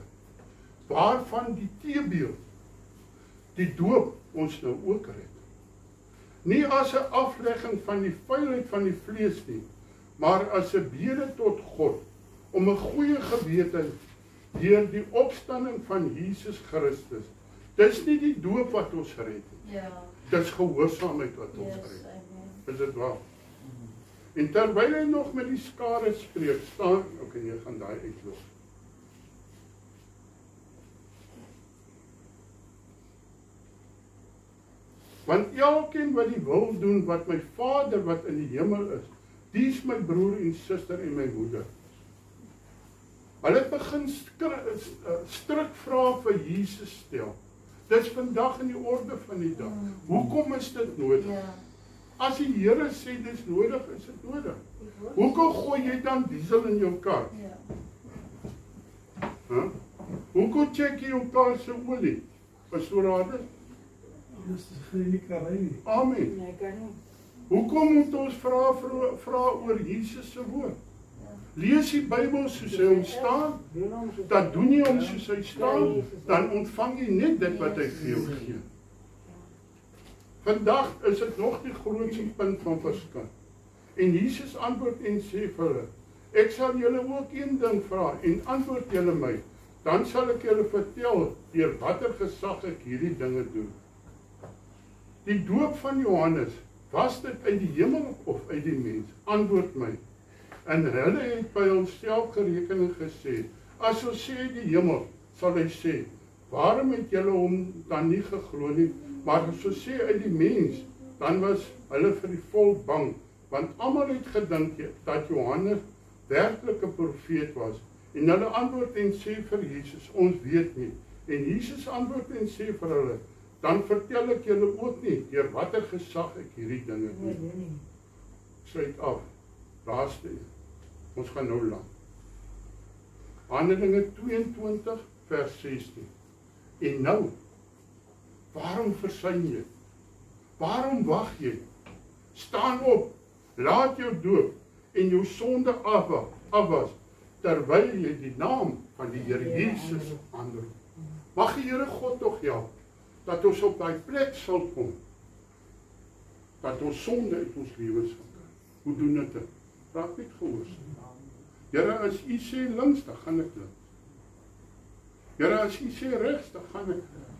waarvan die teebeeld, die doop ons nou ook red. Nie as 'n aflegging van die vuilheid van die vlees nie, maar as 'n bede tot God, om 'n goeie gewete deur die opstanding van Jesus Christus. Dis nie die doop wat ons red nie. Ja. Dis gehoorsaamheid wat ons Yes, red. amen. Is dit waar? En terwyl hy nog met die skare spreek, staan, okay, jy gaan daai uitlos. Want elkeen wat die wil doen wat my Vader wat in die hemel is, die is my broer en suster en my moeder. Hulle begin strikvrae vir Jesus stel. Dis vandag in die orde van die dag. Hoekom is dit nodig? Ja. As die Here sê dis nodig, is dit nodig. Hoekom gooi jy dan diesel in jou kar? Ja. Huh? Hoekom check jy jou kar se olie? Pastoorade? Dis nie karry nie. Amen. Nee, kan nie. Hoekom moet ons vra oor Jesus se woord? Lees die Bybel soos hy hom staan, dan doen jy hom soos hy staan, dan ontvang jy net dit wat hy vir jou gee. Vandag is dit nog die grootste punt van verskil. En Jesus antwoord en sê vir hulle, ek sal julle ook een ding vra en antwoord julle my, dan sal ek julle vertel deur watter gesag ek hierdie dinge doen. Die doop van Johannes, was dit uit die hemel of uit die mens? Antwoord my. En hulle het by onsself gerekening gesê, as ons sê die hemel, sal hy sê, waarom het julle hom dan nie geglo nie? Maar as ons sê uit die mens, dan was hulle vir die volk bang, want almal het gedink dat Johannes werklik 'n profeet was. En hulle antwoord en sê vir Jesus, ons weet nie. En Jesus antwoord en sê vir hulle, dan vertel ek julle ook nie deur watter gesag ek hierdie dinge doen. Sluit af. Laaste een. Ons gaan nou lang. Handelinge 22 vers 16. En nou, waarom versuim jy? Waarom wag jy? Staan op, laat jou doop en jou sonde afwas, terwyl jy die naam van die Here Jesus aanroep. Mag die Here God tog help, dat ons op daai plek sal kom, dat ons sonde uit ons lewens sal kry. Hoe doen dit? Raak net gehoorsaam. Here, as U sê links, dan gaan ek links. Here, as U sê regs, dan gaan ek regs.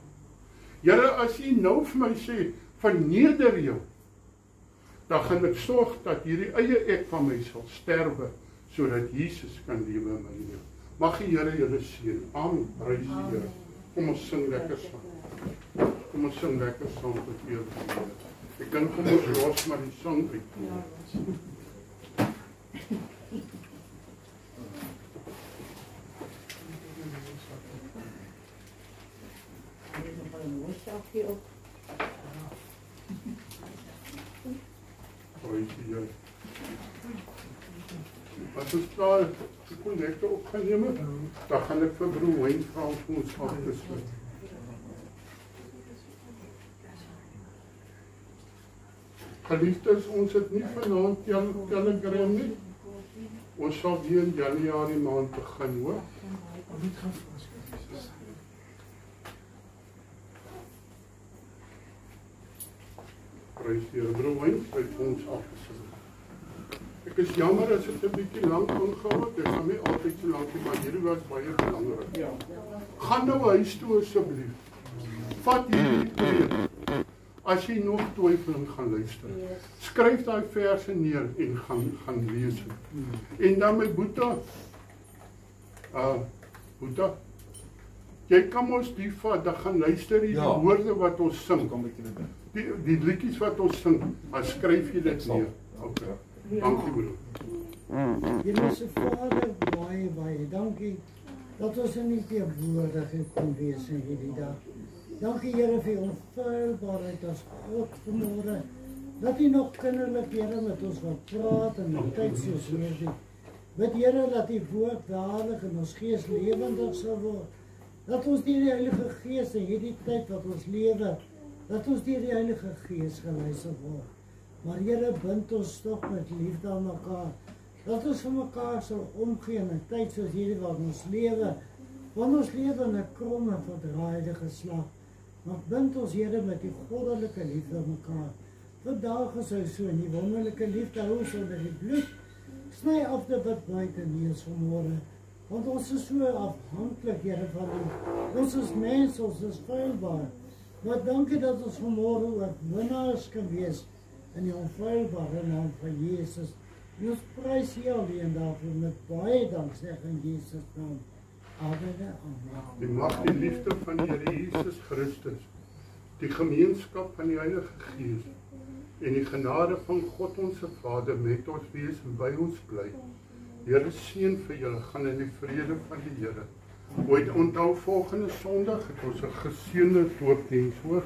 Here, as U nou vir my sê, verneder jou, dan gaan ek sorg dat hierdie eie ek van my sal sterwe, sodat Jesus kan lewe in my lewe. Mag die Here julle seën. Amen. Prys die Here. Kom ons sing lekker saam. Kom ons sing lekker saam tot Here. Ek dink kom ons los maar die sang uit. As ons daar die connector opgeneem het, dan gaan ek vir broer Wayne vra om ons af te sluit. Geliefdes, ons het nie vanaand Telegram nie. Ons sal weer in Januarie maand begin, hoor. Prys die Here, broer Wayne, sluit ons af. Ek is jammer as dit 'n bietjie lank aangehou het. Dit gaan nie altyd so lank nie, maar hierdie was baie belangrik. Ja. Gaan nou huis toe asseblief. Vat hierdie preek. As jy nog twyfel en gaan luister. Skryf daai verse neer en gaan lees dit. En dan my Boeta. Boeta. Jy kan ons die vat, dan gaan luister die woorde wat ons sing. Die liedjies wat ons sing, dan skryf jy dit neer. Okay. Dankie broer. Hemelse Vader, baie dankie dat ons in die teenwoordigheid kon wees in hierdie dag. Dankie Here vir ons onfeilbaarheid as God vanmôre. Dat U nog kinderlik Here met ons wil praat en met tyd soos hierdie. Bid Here dat U woord waarlik in ons gees lewendig sal word. Dat ons deur die Heilige Gees in hierdie tyd wat ons lewe, dat ons deur die Heilige Gees gelei sal word. Maar Here, bind ons tog met liefde aan mekaar. Dat ons vir mekaar sal omgee in 'n tyd soos hierdie wat ons lewe. Want ons lewe in 'n kromme verdraaide geslag. Maar bind ons Here met die goddelike liefde aan mekaar. Vandag is hy so in die wonderlike liefde hou ons onder die bloed. Sny af dit wat buite neus vanmôre. Want ons is so afhanklik, Here, van U. Ons is mense, ons is feilbaar. Maar dankie dat ons vanmôre oorwinnaars kan wees in die onfeilbare naam van Jesus. En ons prys U alleen daarvoor met baie danksegging in Jesus naam. Amen. Amen. Die mag die liefde van die Here Jesus Christus, die gemeenskap van die Heilige Gees en die genade van God ons Vader met ons wees en by ons bly. Here seën vir julle, gaan in die vrede van die Here. Ooit onthou volgende Sondag het ons 'n geseënde doopdiens, hoor.